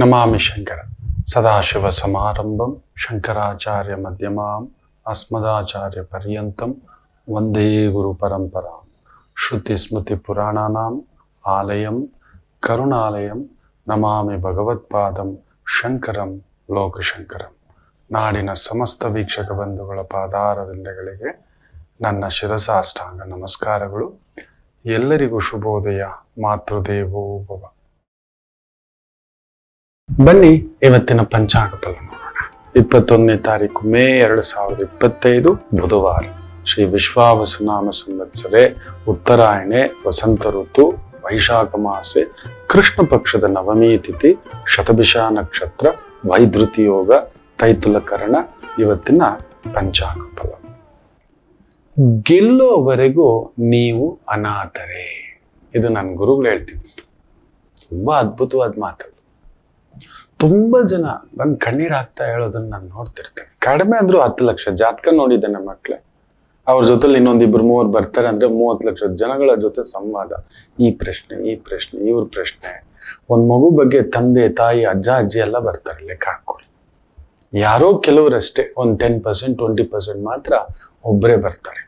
ನಮಾಮಿ ಶಂಕರ ಸದಾಶಿವ ಸಮಾರಂಭಂ ಶಂಕರಾಚಾರ್ಯ ಮಧ್ಯಮಾಂ ಅಸ್ಮದಾಚಾರ್ಯ ಪರ್ಯಂತಂ ವಂದೇ ಗುರು ಪರಂಪರಾಂ ಶ್ರುತಿ ಸ್ಮೃತಿ ಪುರಾಣಾನಾಂ ಆಲಯಂ ಕರುಣಾಲಯಂ ನಮಾಮಿ ಭಗವತ್ಪಾದಂ ಶಂಕರಂ ಲೋಕಶಂಕರಂ. ನಾಡಿನ ಸಮಸ್ತ ವೀಕ್ಷಕ ಬಂಧುಗಳ ಪಾದಾರವಿಂದಗಳಿಗೆ ನನ್ನ ಶಿರಸಾಷ್ಟಾಂಗ ನಮಸ್ಕಾರಗಳು. ಎಲ್ಲರಿಗೂ ಶುಭೋದಯ. ಮಾತೃದೇವೋ ಭವ. ಬನ್ನಿ ಇವತ್ತಿನ ಪಂಚಾಂಗ ಫಲ ನೋಡೋಣ. 21ನೇ ತಾರೀಕು ಮೇ 2025 ಬುಧವಾರ. ಶ್ರೀ ವಿಶ್ವಾವಸುನಾಮ ಸಂವತ್ಸರೆ ಉತ್ತರಾಯಣೆ ವಸಂತ ಋತು ವೈಶಾಖ ಮಾಸೆ ಕೃಷ್ಣ ಪಕ್ಷದ ನವಮಿ ತಿಥಿ ಶತಭಿಷ ನಕ್ಷತ್ರ ವೈಧೃತಿ ಯೋಗ ತೈತುಲಕರಣ. ಇವತ್ತಿನ ಪಂಚಾಂಗ ಫಲ. ಗೆಲ್ಲೋವರೆಗೂ ನೀವು ಅನಾಥರೇ. ಇದು ನನ್ನ ಗುರುಗಳು ಹೇಳ್ತಿದ್ದು ತುಂಬಾ ಅದ್ಭುತವಾದ ಮಾತದು. ತುಂಬಾ ಜನ ಬಂದ್ ಕಣ್ಣೀರ್ ಹಾಕ್ತಾ ಹೇಳೋದನ್ನ ನಾನು ನೋಡ್ತಿರ್ತೇನೆ. ಕಡಿಮೆ ಅಂದ್ರೂ 10 ಲಕ್ಷ ಜಾತಕ ನೋಡಿದ್ದೇನೆ ಮಕ್ಳೆ. ಅವ್ರ ಜೊತೆಲಿ ಇನ್ನೊಂದಿಬ್ರು 3 ಬರ್ತಾರೆ ಅಂದ್ರೆ 30 ಲಕ್ಷ ಜನಗಳ ಜೊತೆ ಸಂವಾದ. ಈ ಪ್ರಶ್ನೆ ಇವ್ರ ಪ್ರಶ್ನೆ. ಒಂದ್ ಮಗು ಬಗ್ಗೆ ತಂದೆ ತಾಯಿ ಅಜ್ಜ ಅಜ್ಜಿ ಎಲ್ಲ ಬರ್ತಾರೆ. ಲೆಕ್ಕ ಹಾಕೊಳ್ಳಿ. ಯಾರೋ ಕೆಲವರಷ್ಟೇ ಒಂದ್ 10% 20% ಮಾತ್ರ ಒಬ್ಬರೇ ಬರ್ತಾರೆ.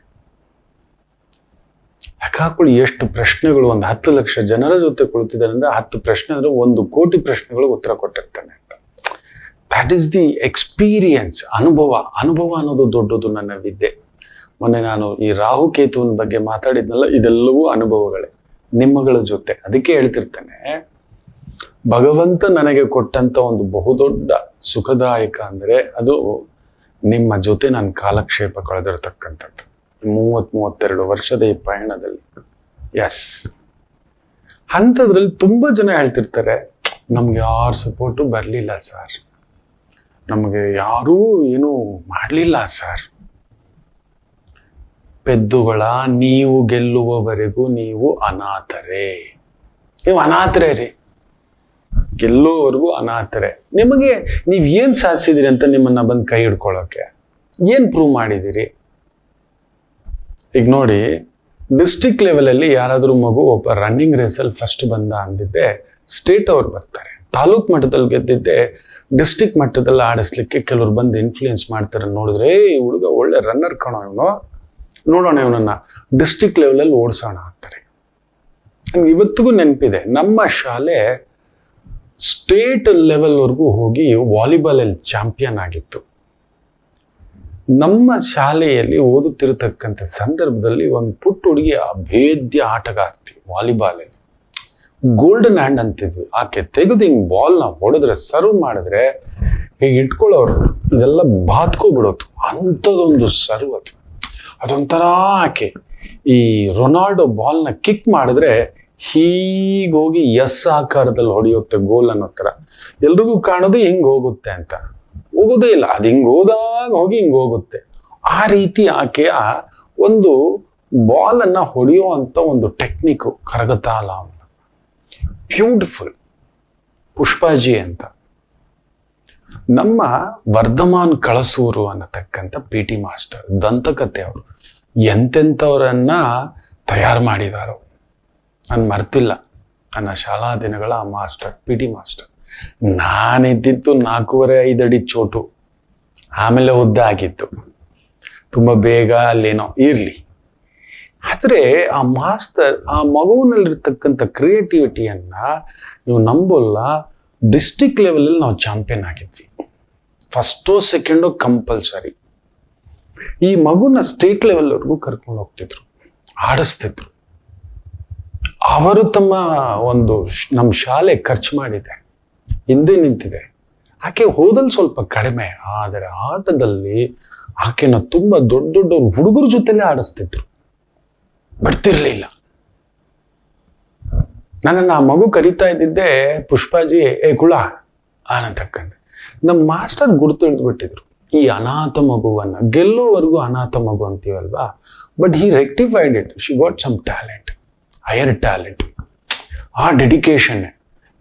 ಲೆಕ್ಕ ಹಾಕೊಳ್ಳಿ ಎಷ್ಟು ಪ್ರಶ್ನೆಗಳು. ಒಂದು 10 ಲಕ್ಷ ಜನರ ಜೊತೆ ಕುಳಿತಿದ್ದಾರೆ ಅಂದ್ರೆ 10 ಪ್ರಶ್ನೆ ಅಂದ್ರೆ 1 ಕೋಟಿ ಪ್ರಶ್ನೆಗಳು ಉತ್ತರ ಕೊಟ್ಟಿರ್ತಾನೆ ಅಂತ. That is the experience. ಅನುಭವ ಅನ್ನೋದು ದೊಡ್ಡದು. ನನ್ನ ವಿದ್ಯೆ. ಮೊನ್ನೆ ನಾನು ಈ ರಾಹು ಕೇತುವಿನ ಬಗ್ಗೆ ಮಾತಾಡಿದ್ನಲ್ಲ, ಇದೆಲ್ಲವೂ ಅನುಭವಗಳೇ ನಿಮ್ಮಗಳ ಜೊತೆ. ಅದಕ್ಕೆ ಹೇಳ್ತಿರ್ತಾನೆ, ಭಗವಂತ ನನಗೆ ಕೊಟ್ಟಂತ ಒಂದು ಬಹುದೊಡ್ಡ ಸುಖದಾಯಕ ಅಂದ್ರೆ ಅದು ನಿಮ್ಮ ಜೊತೆ ನನ್ನ ಕಾಲಕ್ಷೇಪ ಕಳೆದಿರ್ತಕ್ಕಂಥದ್ದು 30-32 ವರ್ಷದ ಈ ಪಯಣದಲ್ಲಿ. ಎಸ್, ಅಂಥದ್ರಲ್ಲಿ ತುಂಬಾ ಜನ ಹೇಳ್ತಿರ್ತಾರೆ, ನಮ್ಗೆ ಯಾರ ಸಪೋರ್ಟು ಬರ್ಲಿಲ್ಲ ಸರ್, ನಮಗೆ ಯಾರೂ ಏನೂ ಮಾಡ್ಲಿಲ್ಲ ಸರ್. ಪೆದ್ದುಗಳ, ನೀವು ಗೆಲ್ಲುವವರೆಗೂ ನೀವು ಅನಾಥರೇ. ನೀವು ಅನಾಥರೇ ರೀ. ಗೆಲ್ಲುವವರೆಗೂ ಅನಾಥರೇ. ನಿಮಗೆ ನೀವ್ ಏನ್ ಸಾಧಿಸಿದಿರಿ ಅಂತ ನಿಮ್ಮನ್ನ ಬಂದು ಕೈ ಹಿಡ್ಕೊಳ್ಳೋಕೆ ಏನ್ ಪ್ರೂವ್ ಮಾಡಿದಿರಿ? ಈಗ ನೋಡಿ, ಡಿಸ್ಟ್ರಿಕ್ಟ್ ಲೆವೆಲ್ ಅಲ್ಲಿ ಯಾರಾದ್ರೂ ಮಗು ಒಬ್ಬ ರನ್ನಿಂಗ್ ರೇಸಲ್ಲಿ ಫಸ್ಟ್ ಬಂದ ಅಂದಿದ್ದೆ ಸ್ಟೇಟ್ ಅವ್ರು ಬರ್ತಾರೆ. ತಾಲೂಕ್ ಮಟ್ಟದಲ್ಲಿ ಗೆದ್ದಿದ್ದೆ ಡಿಸ್ಟ್ರಿಕ್ಟ್ ಮಟ್ಟದಲ್ಲಿ ಆಡಿಸ್ಲಿಕ್ಕೆ ಕೆಲವ್ರು ಬಂದು ಇನ್ಫ್ಲೂಯೆನ್ಸ್ ಮಾಡ್ತಾರೆ. ನೋಡಿದ್ರೆ ಈ ಹುಡುಗ ಒಳ್ಳೆ ರನ್ನರ್ ಕಾಣೋ, ಇವನು ನೋಡೋಣ ಇವನನ್ನ ಡಿಸ್ಟ್ರಿಕ್ಟ್ ಲೆವೆಲಲ್ಲಿ ಓಡಿಸೋಣ ಅಂತಾರೆ. ನಮ್ಗೆ ಇವತ್ತಿಗೂ ನೆನಪಿದೆ, ನಮ್ಮ ಶಾಲೆ ಸ್ಟೇಟ್ ಲೆವೆಲ್ ವರ್ಗೂ ಹೋಗಿ ವಾಲಿಬಾಲ್ ಅಲ್ಲಿ ಚಾಂಪಿಯನ್ ಆಗಿತ್ತು. ನಮ್ಮ ಶಾಲೆಯಲ್ಲಿ ಓದುತ್ತಿರತಕ್ಕಂಥ ಸಂದರ್ಭದಲ್ಲಿ ಒಂದು ಪುಟ್ಟ ಹುಡುಗಿ ಅಭೇದ್ಯ ಆಟಗಾರ್ತಿ ವಾಲಿಬಾಲ್ ಅಲ್ಲಿ, ಗೋಲ್ಡನ್ ಹ್ಯಾಂಡ್ ಅಂತಿದ್ವಿ. ಆಕೆ ತೆಗೆದು ಹಿಂಗ್ ಬಾಲ್ ನ ಹೊಡೆದ್ರೆ, ಸರ್ವ್ ಮಾಡಿದ್ರೆ ಹೀಗೆ ಇಟ್ಕೊಳ್ಳೋರು ಇದೆಲ್ಲ ಬಾತ್ಕೋಬಿಡೋದು. ಅಂಥದ್ದೊಂದು ಸರ್ವ್ ಅದು. ಅದೊಂಥರ ಆಕೆ ಈ ರೊನಾಲ್ಡೋ ಬಾಲ್ ನ ಕಿಕ್ ಮಾಡಿದ್ರೆ ಹೀಗೋಗಿ ಎಸ್ ಆಕಾರದಲ್ಲಿ ಹೊಡೆಯುತ್ತೆ ಗೋಲ್ ಅನ್ನೋ ತರ. ಎಲ್ರಿಗೂ ಕಾಣೋದು ಹಿಂಗ್ ಹೋಗುತ್ತೆ ಅಂತ. ಹೋಗೋದೇ ಇಲ್ಲ, ಅದು ಹಿಂಗ್ ಹೋದಾಗ ಹೋಗಿ ಹಿಂಗ್ ಹೋಗುತ್ತೆ. ಆ ರೀತಿ ಆಕೆಯ ಒಂದು ಬಾಲ್ ಅನ್ನ ಹೊಡೆಯುವಂತ ಒಂದು ಟೆಕ್ನಿಕ್, ಕರಗತಾಲ, ಬ್ಯೂಟಿಫುಲ್. ಪುಷ್ಪಾಜಿ ಅಂತ ನಮ್ಮ ವರ್ಧಮಾನ್ ಕಳಸೂರು ಅನ್ನತಕ್ಕಂಥ PT ಮಾಸ್ಟರ್, ದಂತಕಥೆ ಅವರು ಎಂತೆಂಥವರನ್ನ ತಯಾರು ಮಾಡಿದಾರೋ ನಾನು ಮರ್ತಿಲ್ಲ. ನನ್ನ ಶಾಲಾ ದಿನಗಳ ಮಾಸ್ಟರ್, PT ಮಾಸ್ಟರ್. ನಾನಿದ್ದಿತ್ತು 4.25 ಅಡಿ ಚೋಟು, ಆಮೇಲೆ ಉದ್ದ ಆಗಿತ್ತು. ತುಂಬಾ ಬೇಗ ಅಲ್ಲೇನೋ ಇರ್ಲಿ. ಆದ್ರೆ ಆ ಮಾಸ್ತರ್ ಆ ಮಗುವಿನಲ್ಲಿರ್ತಕ್ಕಂಥ ಕ್ರಿಯೇಟಿವಿಟಿಯನ್ನ ನೀವು ನಂಬೋಲ್ಲ. ಡಿಸ್ಟ್ರಿಕ್ಟ್ ಲೆವೆಲ್ ಅಲ್ಲಿ ನಾವು ಚಾಂಪಿಯನ್ ಆಗಿದ್ವಿ. ಫಸ್ಟೋ ಸೆಕೆಂಡೋ ಕಂಪಲ್ಸರಿ. ಈ ಮಗುನ ಸ್ಟೇಟ್ ಲೆವೆಲ್ ವರ್ಗೂ ಕರ್ಕೊಂಡು ಹೋಗ್ತಿದ್ರು, ಆಡಿಸ್ತಿದ್ರು. ಅವರು ತಮ್ಮ ಒಂದು ನಮ್ಮ ಶಾಲೆ ಖರ್ಚು ಮಾಡಿದೆ, ಹಿಂದೆ ನಿಂತಿದೆ. ಆಕೆ ಓದಲ್ಲಿ ಸ್ವಲ್ಪ ಕಡಿಮೆ, ಆದರೆ ಆಟದಲ್ಲಿ ಆಕೆನ ತುಂಬಾ ದೊಡ್ಡ ದೊಡ್ಡ ಹುಡುಗರ ಜೊತೆಲೇ ಆಡಿಸ್ತಿದ್ರು, ಬರ್ತಿರ್ಲಿಲ್ಲ. ನನ್ನನ್ನು ಆ ಮಗು ಕರೀತಾ ಇದ್ದಿದ್ದೆ ಪುಷ್ಪಾಜಿ, ಕುಳ ಅನ್ನತಕ್ಕಂತೆ. ನಮ್ಮ ಮಾಸ್ಟರ್ ಗುರುತು ಹಿಡಿದ್ಬಿಟ್ಟಿದ್ರು ಈ ಅನಾಥ ಮಗುವನ್ನ. ಗೆಲ್ಲೋವರೆಗೂ ಅನಾಥ ಮಗು ಅಂತೀವಲ್ವಾ, but he rectified it. She got some talent, higher talent. ಆ ಡೆಡಿಕೇಶನ್.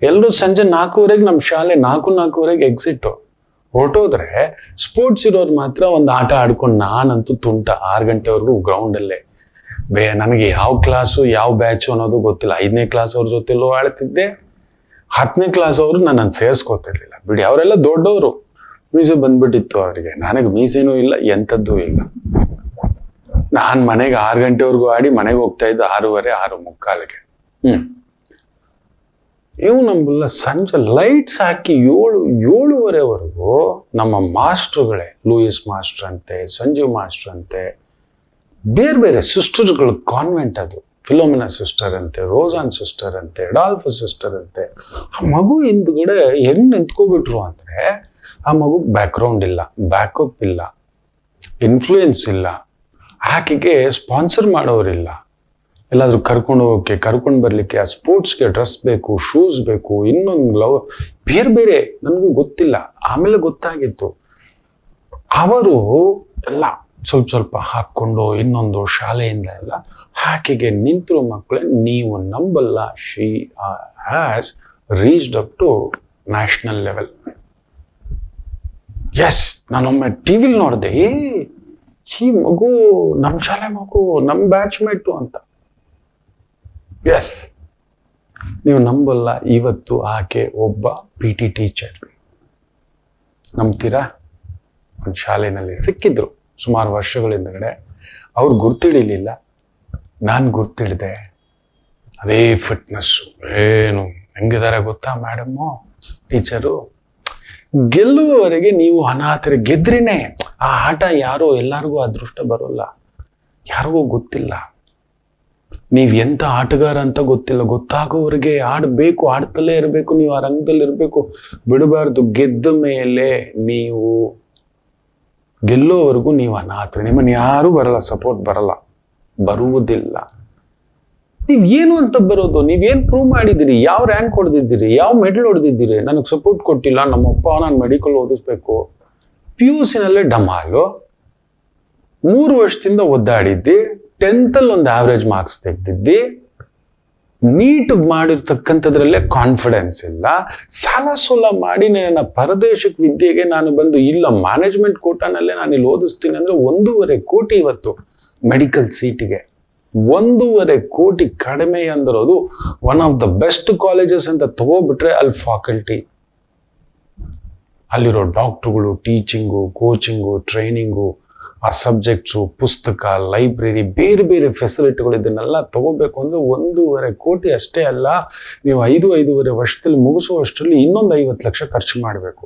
ಎಲ್ಲರೂ ಸಂಜೆ 4:15 ನಮ್ಮ ಶಾಲೆ 4:45 ಎಕ್ಸಿಟ್ ಹೊರಟೋದ್ರೆ, ಸ್ಪೋರ್ಟ್ಸ್ ಇರೋರು ಮಾತ್ರ ಒಂದು ಆಟ ಆಡ್ಕೊಂಡು, ನಾನಂತೂ ತುಂಟ 6 ಗಂಟೆವರೆಗೂ ಗ್ರೌಂಡಲ್ಲೇ. ನನಗೆ ಯಾವ ಕ್ಲಾಸು ಯಾವ ಬ್ಯಾಚು ಅನ್ನೋದು ಗೊತ್ತಿಲ್ಲ. 5ನೇ ಕ್ಲಾಸ್ ಅವ್ರ ಜೊತೆಲೂ ಆಡ್ತಿದ್ದೆ, 10ನೇ ಕ್ಲಾಸ್ ಅವರು ನನ್ನನ್ನು ಸೇರಿಸ್ಕೋತಿರ್ಲಿಲ್ಲ ಬಿಡಿ, ಅವರೆಲ್ಲ ದೊಡ್ಡವರು, ಮೀಸೆ ಬಂದ್ಬಿಟ್ಟಿತ್ತು ಅವರಿಗೆ. ನನಗೆ ಮೀಸೆನೂ ಇಲ್ಲ, ಎಂಥದ್ದೂ ಇಲ್ಲ. ನಾನು ಮನೆಗೆ 6 ಗಂಟೆವರೆಗೂ ಆಡಿ ಮನೆಗೆ ಹೋಗ್ತಾ ಇದ್ದು 6:30, 6:45. ಇವು ನಮ್ಮಲ್ಲ ಸಂಜೆ ಲೈಟ್ಸ್ ಹಾಕಿ 7:30ವರೆಗೂ ನಮ್ಮ ಮಾಸ್ಟ್ರುಗಳೇ, ಲೂಯಿಸ್ ಮಾಸ್ಟರ್ ಅಂತೆ, ಸಂಜೀವ್ ಮಾಸ್ಟರ್ ಅಂತೆ, ಬೇರೆ ಬೇರೆ ಸಿಸ್ಟರ್ಗಳು, ಕಾನ್ವೆಂಟ್ ಅದು, ಫಿಲೋಮಿನಾ ಸಿಸ್ಟರ್ ಅಂತೆ, ರೋಜಾನ್ ಸಿಸ್ಟರ್ ಅಂತೆ, ಎಡಾಲ್ಫ್ ಸಿಸ್ಟರ್ ಅಂತೆ. ಆ ಮಗು ಹಿಂದ್ಗಡೆ ಹೆಂಗ್ ನಿಂತ್ಕೊಬಿಟ್ರು ಅಂದ್ರೆ, ಆ ಮಗು ಬ್ಯಾಕ್ಗ್ರೌಂಡ್ ಇಲ್ಲ, ಬ್ಯಾಕಪ್ ಇಲ್ಲ, ಇನ್ಫ್ಲೂಯೆನ್ಸ್ ಇಲ್ಲ, ಆಕೆಗೆ ಸ್ಪಾನ್ಸರ್ ಮಾಡೋರಿಲ್ಲ. ಎಲ್ಲಾದ್ರೂ ಕರ್ಕೊಂಡು ಹೋಗಕ್ಕೆ, ಕರ್ಕೊಂಡು ಬರ್ಲಿಕ್ಕೆ ಆ ಸ್ಪೋರ್ಟ್ಸ್ಗೆ ಡ್ರೆಸ್ ಬೇಕು, ಶೂಸ್ ಬೇಕು, ಇನ್ನೊಂದು ಗ್ಲೌ, ಬೇರೆ ಬೇರೆ ನನಗೂ ಗೊತ್ತಿಲ್ಲ. ಆಮೇಲೆ ಗೊತ್ತಾಗಿತ್ತು ಅವರು ಎಲ್ಲ ಸ್ವಲ್ಪ ಸ್ವಲ್ಪ ಹಾಕ್ಕೊಂಡು ಇನ್ನೊಂದು ಶಾಲೆಯಿಂದ ಎಲ್ಲ ಆಕೆಗೆ ನಿಂತಿರೋ ಮಕ್ಕಳೇ. ನೀವು ನಂಬಲ್ಲ, she has reached up to national level. Yes, ನಾನೊಮ್ಮೆ ಟಿವಿಲಿ ನೋಡಿದೆ, ಈ ಮಗು ನಮ್ಮ ಶಾಲೆ ಮಗು, ನಮ್ಮ ಬ್ಯಾಚ್ಮೇಟು ಅಂತ. ಎಸ್, ನೀವು ನಂಬಲ್ಲ, ಇವತ್ತು ಆಕೆ ಒಬ್ಬ PT ಟೀಚರ್. ನಂಬ್ತೀರಾ? ಒಂದು ಶಾಲೆಯಲ್ಲಿ ಸಿಕ್ಕಿದ್ರು ಸುಮಾರು ವರ್ಷಗಳ ಹಿಂದಗಡೆ. ಅವ್ರು ಗುರ್ತಿಡಿಲಿಲ್ಲ, ನಾನು ಗುರ್ತಿಡಿದೆ. ಅದೇ ಫಿಟ್ನೆಸ್ಸು, ಏನು ಹೆಂಗಿದ್ದಾರೆ ಗೊತ್ತಾ ಮೇಡಮ್ಮು, ಟೀಚರು. ಗೆಲ್ಲುವವರೆಗೆ ನೀವು ಅನಾಥರೆ, ಗೆದ್ರಿನೇ ಆ ಆಟ. ಯಾರೋ ಎಲ್ಲರಿಗೂ ಅದೃಷ್ಟ ಬರೋಲ್ಲ, ಯಾರಿಗೂ ಗೊತ್ತಿಲ್ಲ. ನೀವು ಎಂಥ ಆಟಗಾರ ಅಂತ ಗೊತ್ತಿಲ್ಲ. ಗೊತ್ತಾಗೋವರೆಗೆ ಆಡಬೇಕು, ಆಡ್ತಲೇ ಇರಬೇಕು, ನೀವು ಆ ರಂಗದಲ್ಲಿ ಇರಬೇಕು, ಬಿಡಬಾರ್ದು. ಗೆದ್ದ ಮೇಲೆ ನೀವು ಗೆಲ್ಲೋವರೆಗೂ ನೀವು ಅನಾಥರೆ. ನಿಮ್ಮನ್ನು ಯಾರೂ ಬರಲ್ಲ, ಸಪೋರ್ಟ್ ಬರಲ್ಲ, ಬರುವುದಿಲ್ಲ. ನೀವ್ ಏನು ಅಂತ ಬರೋದು? ನೀವೇನ್ ಪ್ರೂವ್ ಮಾಡಿದಿರಿ? ಯಾವ ರ್ಯಾಂಕ್ ಹೊಡೆದಿದ್ದೀರಿ? ಯಾವ ಮೆಡಲ್ ಹೊಡೆದಿದ್ದೀರಿ? ನನಗೆ ಸಪೋರ್ಟ್ ಕೊಟ್ಟಿಲ್ಲ ನಮ್ಮಪ್ಪ, ನಾನು ಮೆಡಿಕಲ್ ಓದಿಸ್ಬೇಕು. PUC ನಲ್ಲೇ ಡಮಾಲು, 3 ವರ್ಷದಿಂದ ಒದ್ದಾಡಿದ್ದಿ, 10th ಅಲ್ಲಿ ಒಂದು ಆವ್ರೇಜ್ ಮಾರ್ಕ್ಸ್ ತೆಗ್ದಿದ್ದಿ, ನೀಟ್ ಮಾಡಿರ್ತಕ್ಕಂಥದ್ರಲ್ಲೇ ಕಾನ್ಫಿಡೆನ್ಸ್ ಇಲ್ಲ, ಸಾಲ ಸೋಲ ಮಾಡಿ ನನ್ನ ಪರದೇಶಕ್ಕೆ ವಿದ್ಯೆಗೆ ನಾನು ಬಂದು, ಇಲ್ಲ ಮ್ಯಾನೇಜ್ಮೆಂಟ್ ಕೋಟಾನಲ್ಲೇ ನಾನು ಇಲ್ಲಿ ಓದಿಸ್ತೀನಿ ಅಂದ್ರೆ 1.5 ಕೋಟಿ ಇವತ್ತು ಮೆಡಿಕಲ್ ಸೀಟಿಗೆ. 1.5 ಕೋಟಿ ಕಡಿಮೆ ಅಂದಿರೋದು. One of the best colleges ಅಂತ ತಗೋಬಿಟ್ರೆ ಅಲ್ಲಿ ಫ್ಯಾಕಲ್ಟಿ, ಅಲ್ಲಿರೋ ಡಾಕ್ಟರ್ಗಳು, ಟೀಚಿಂಗು, ಕೋಚಿಂಗು, ಟ್ರೈನಿಂಗು, ಆ ಸಬ್ಜೆಕ್ಟ್ಸು, ಪುಸ್ತಕ, ಲೈಬ್ರರಿ, ಬೇರೆ ಬೇರೆ ಫೆಸಿಲಿಟಿಗಳು, ಇದನ್ನೆಲ್ಲ ತಗೋಬೇಕು ಅಂದ್ರೆ 1.5 ಕೋಟಿ ಅಷ್ಟೇ ಅಲ್ಲ, ನೀವು 5-5.5 ವರ್ಷದಲ್ಲಿ ಮುಗಿಸುವಷ್ಟರಲ್ಲಿ ಇನ್ನೊಂದು 50 ಲಕ್ಷ ಖರ್ಚು ಮಾಡಬೇಕು.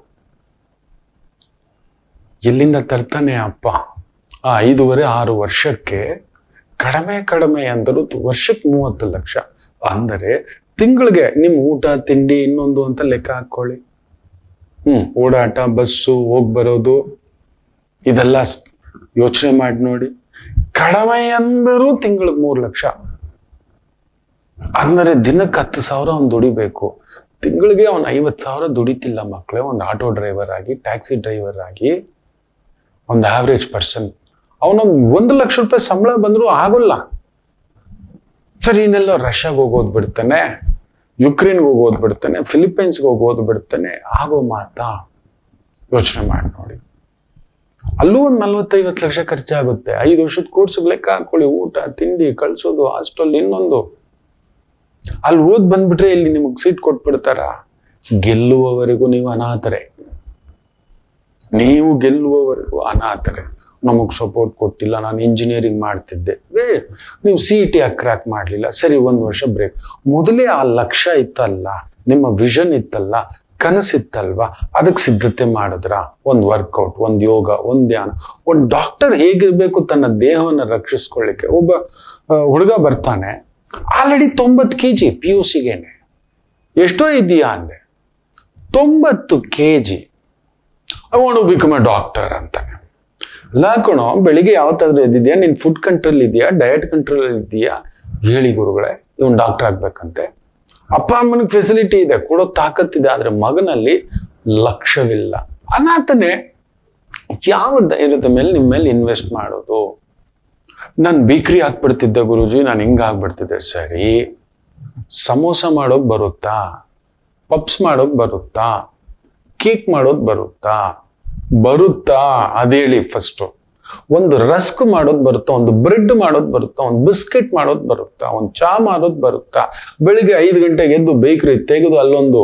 ಎಲ್ಲಿಂದ ತರ್ತಾನೆ ಅಪ್ಪ? ಆ 5.5-6 ವರ್ಷಕ್ಕೆ ಕಡಿಮೆ ಅಂದರೂ ವರ್ಷಕ್ಕೆ 30 ಲಕ್ಷ ಅಂದರೆ ತಿಂಗಳಿಗೆ ನಿಮ್ಮ ಊಟ ತಿಂಡಿ ಇನ್ನೊಂದು ಅಂತ ಲೆಕ್ಕ ಹಾಕೊಳ್ಳಿ. ಓಡಾಟ, ಬಸ್ಸು, ಹೋಗಿ ಬರೋದು, ಇದೆಲ್ಲ ಯೋಚನೆ ಮಾಡಿ ನೋಡಿ. ಕಡಿಮೆ ಅಂದರೂ ತಿಂಗಳಿಗೆ 3 ಲಕ್ಷ ಅಂದರೆ ದಿನಕ್ಕೆ 10,000 ಅವ್ನು ದುಡಿಬೇಕು. ತಿಂಗಳಿಗೆ ಅವ್ನು 50,000 ದುಡಿತಿಲ್ಲ ಮಕ್ಕಳೇ. ಒಂದು ಆಟೋ ಡ್ರೈವರ್ ಆಗಿ, ಟ್ಯಾಕ್ಸಿ ಡ್ರೈವರ್ ಆಗಿ, ಒಂದು ಆವ್ರೇಜ್ ಪರ್ಸನ್ ಅವನ 1 ಲಕ್ಷ ರೂಪಾಯಿ ಸಂಬಳ ಬಂದರೂ ಆಗೋಲ್ಲ. ಸರಿ, ಇನ್ನೆಲ್ಲ ರಷ್ಯಾಗೆ ಹೋಗೋದು ಬಿಡ್ತಾನೆ, ಯುಕ್ರೇನ್ಗೆ ಹೋಗೋದು ಬಿಡ್ತಾನೆ, ಫಿಲಿಪೈನ್ಸ್ಗೆ ಹೋಗೋದು ಬಿಡ್ತಾನೆ, ಆಗೋ ಮಾತಾ? ಯೋಚನೆ ಮಾಡಿ ನೋಡಿ. ಅಲ್ಲೂ ಒಂದು 40-50 ಲಕ್ಷ ಖರ್ಚಾಗುತ್ತೆ. 5 ವರ್ಷದ ಕೋರ್ಸ್ಗೆ ಲೆಕ್ಕ ಹಾಕೊಳ್ಳಿ, ಊಟ ತಿಂಡಿ, ಕಳ್ಸೋದು, ಹಾಸ್ಟೆಲ್, ಇನ್ನೊಂದು. ಅಲ್ಲಿ ಓದ್ ಬಂದ್ಬಿಟ್ರೆ ಇಲ್ಲಿ ನಿಮಗೆ ಸೀಟ್ ಕೊಟ್ಬಿಡ್ತಾರ? ಗೆಲ್ಲುವವರೆಗೂ ನೀವು ಅನಾಥರೆ. ನೀವು ಗೆಲ್ಲುವವರೆಗೂ ಅನಾಥರೆ. ನಮಗ್ ಸಪೋರ್ಟ್ ಕೊಟ್ಟಿಲ್ಲ, ನಾನು ಇಂಜಿನಿಯರಿಂಗ್ ಮಾಡ್ತಿದ್ದೆ, ನೀವು CET ಕ್ರ್ಯಾಕ್ ಮಾಡಲಿಲ್ಲ, ಸರಿ 1 ವರ್ಷ ಬ್ರೇಕ್. ಮೊದಲೇ ಆ ಲಕ್ಷ್ಯ ಇತ್ತಲ್ಲ, ನಿಮ್ಮ ವಿಷನ್ ಇತ್ತಲ್ಲ, ಕನಸಿತ್ತಲ್ವಾ, ಅದಕ್ಕೆ ಸಿದ್ಧತೆ ಮಾಡಿದ್ರ? ಒಂದು ವರ್ಕೌಟ್, ಒಂದು ಯೋಗ, ಒಂದು ಧ್ಯಾನ. ಒಂದು ಡಾಕ್ಟರ್ ಹೇಗಿರ್ಬೇಕು ತನ್ನ ದೇಹವನ್ನು ರಕ್ಷಿಸ್ಕೊಳ್ಳಿಕ್ಕೆ? ಒಬ್ಬ ಹುಡುಗ ಬರ್ತಾನೆ, ಆಲ್ರೆಡಿ 90 kg PUCಗೇನೆ. ಎಷ್ಟೋ ಇದೆಯಾ ಅಂದೆ, 90 kg. I want to become a doctor ಅಂತಾನೆ. ಅಲ್ಲ ಕಣೋ, ಬೆಳಿಗ್ಗೆ ಯಾವತ್ತಾದ್ರೂ ಎದ್ದಿದ್ಯಾ? ನಿನ್ ಫುಡ್ ಕಂಟ್ರೋಲ್ ಇದೆಯಾ? ಡಯಟ್ ಕಂಟ್ರೋಲ್ ಇದೆಯಾ? ಹೇಳಿ ಗುರುಗಳೇ, ಇವನ್ ಡಾಕ್ಟರ್ ಆಗ್ಬೇಕಂತೆ. ಅಪ್ಪ ಅಮ್ಮನಿಗೆ ಫೆಸಿಲಿಟಿ ಇದೆ, ಕೊಡೋ ತಾಕತ್ತಿದೆ, ಆದ್ರೆ ಮಗನಲ್ಲಿ ಲಕ್ಷ್ಯವಿಲ್ಲ. ಅನಾಥನೆ. ಯಾವ ಧೈರ್ಯದ ಮೇಲೆ ನಿಮ್ಮ ಮೇಲೆ ಇನ್ವೆಸ್ಟ್ ಮಾಡೋದು? ನಾನು ಬೇಕ್ರಿ ಹಾಕ್ಬಿಡ್ತಿದ್ದೆ ಗುರುಜಿ, ನಾನು ಹಿಂಗಾಗ್ಬಿಡ್ತಿದ್ದೆ. ಸರಿ, ಸಮೋಸ ಮಾಡೋಕ್ ಬರುತ್ತಾ? ಪಪ್ಸ್ ಮಾಡೋಕ್ ಬರುತ್ತಾ? ಕೇಕ್ ಮಾಡೋದ್ ಬರುತ್ತಾ? ಅದೇಳಿ ಫಸ್ಟು. ಒಂದು ರಸ್ಕ್ ಮಾಡೋದು ಬರುತ್ತಾ, ಒಂದು ಬ್ರೆಡ್ ಮಾಡೋದು ಬರುತ್ತಾ, ಒಂದು ಬಿಸ್ಕೆಟ್ ಮಾಡೋದು ಬರುತ್ತಾ, ಒಂದು ಚಾ ಮಾಡೋದು ಬರುತ್ತಾ? ಬೆಳಿಗ್ಗೆ 5 ಗಂಟೆಗೆ ಎದ್ದು ಬೇಕ್ರಿ ತೆಗೆದು ಅಲ್ಲೊಂದು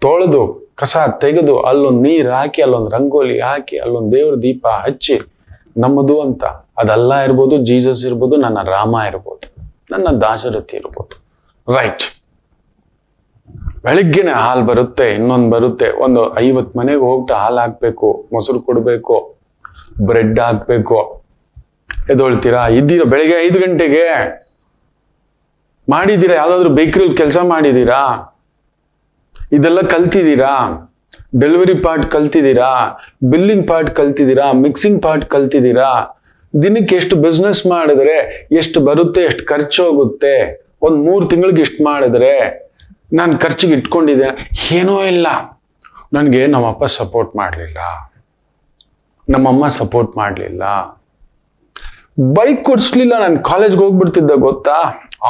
ತೊಳೆದು ಕಸ ತೆಗೆದು ಅಲ್ಲೊಂದು ನೀರು ಹಾಕಿ ಅಲ್ಲೊಂದು ರಂಗೋಲಿ ಹಾಕಿ ಅಲ್ಲೊಂದು ದೇವ್ರ ದೀಪ ಹಚ್ಚಿ ನಮ್ಮದು ಅಂತ. ಅದೆಲ್ಲ ಇರ್ಬೋದು, ಜೀಸಸ್ ಇರ್ಬೋದು, ನನ್ನ ರಾಮ ಇರ್ಬೋದು, ನನ್ನ ದಾಶರಥಿ ಇರ್ಬೋದು. ರೈಟ್. ಬೆಳಿಗ್ಗೆನೆ ಹಾಲು ಬರುತ್ತೆ, ಇನ್ನೊಂದು ಬರುತ್ತೆ, ಒಂದು 50 ಮನೆಗೆ ಹೋಗ್ಬಿಟ್ಟು ಹಾಲು ಹಾಕ್ಬೇಕು, ಮೊಸರು ಕೊಡ್ಬೇಕು, ಬ್ರೆಡ್ ಹಾಕ್ಬೇಕು. ಎದೊಳ್ತೀರಾ? ಇದ್ದೀರಾ ಬೆಳಿಗ್ಗೆ 5 ಗಂಟೆಗೆ? ಮಾಡಿದ್ದೀರಾ? ಯಾವ್ದಾದ್ರು ಬೇಕ್ರಿಯಲ್ಲಿ ಕೆಲಸ ಮಾಡಿದ್ದೀರಾ? ಇದೆಲ್ಲ ಕಲ್ತಿದ್ದೀರಾ? ಡೆಲಿವರಿ ಪಾರ್ಟ್ ಕಲ್ತಿದ್ದೀರಾ? ಬಿಲ್ಲಿಂಗ್ ಪಾರ್ಟ್ ಕಲ್ತಿದ್ದೀರಾ? ಮಿಕ್ಸಿಂಗ್ ಪಾರ್ಟ್ ಕಲ್ತಿದ್ದೀರಾ? ದಿನಕ್ಕೆ ಎಷ್ಟು ಬಿಸ್ನೆಸ್ ಮಾಡಿದ್ರೆ ಎಷ್ಟು ಬರುತ್ತೆ, ಎಷ್ಟು ಖರ್ಚು ಹೋಗುತ್ತೆ, ಒಂದು 3 ತಿಂಗಳಿಗೆ ಇಷ್ಟು ಮಾಡಿದ್ರೆ ನಾನು ಖರ್ಚಿಗೆ ಇಟ್ಕೊಂಡಿದ್ದೆ? ಏನೂ ಇಲ್ಲ. ನನಗೆ ನಮ್ಮಪ್ಪ ಸಪೋರ್ಟ್ ಮಾಡಲಿಲ್ಲ, ನಮ್ಮಮ್ಮ ಸಪೋರ್ಟ್ ಮಾಡಲಿಲ್ಲ, ಬೈಕ್ ಕೊಡಿಸ್ಲಿಲ್ಲ, ನಾನು ಕಾಲೇಜ್ಗೆ ಹೋಗ್ಬಿಡ್ತಿದ್ದೆ ಗೊತ್ತಾ?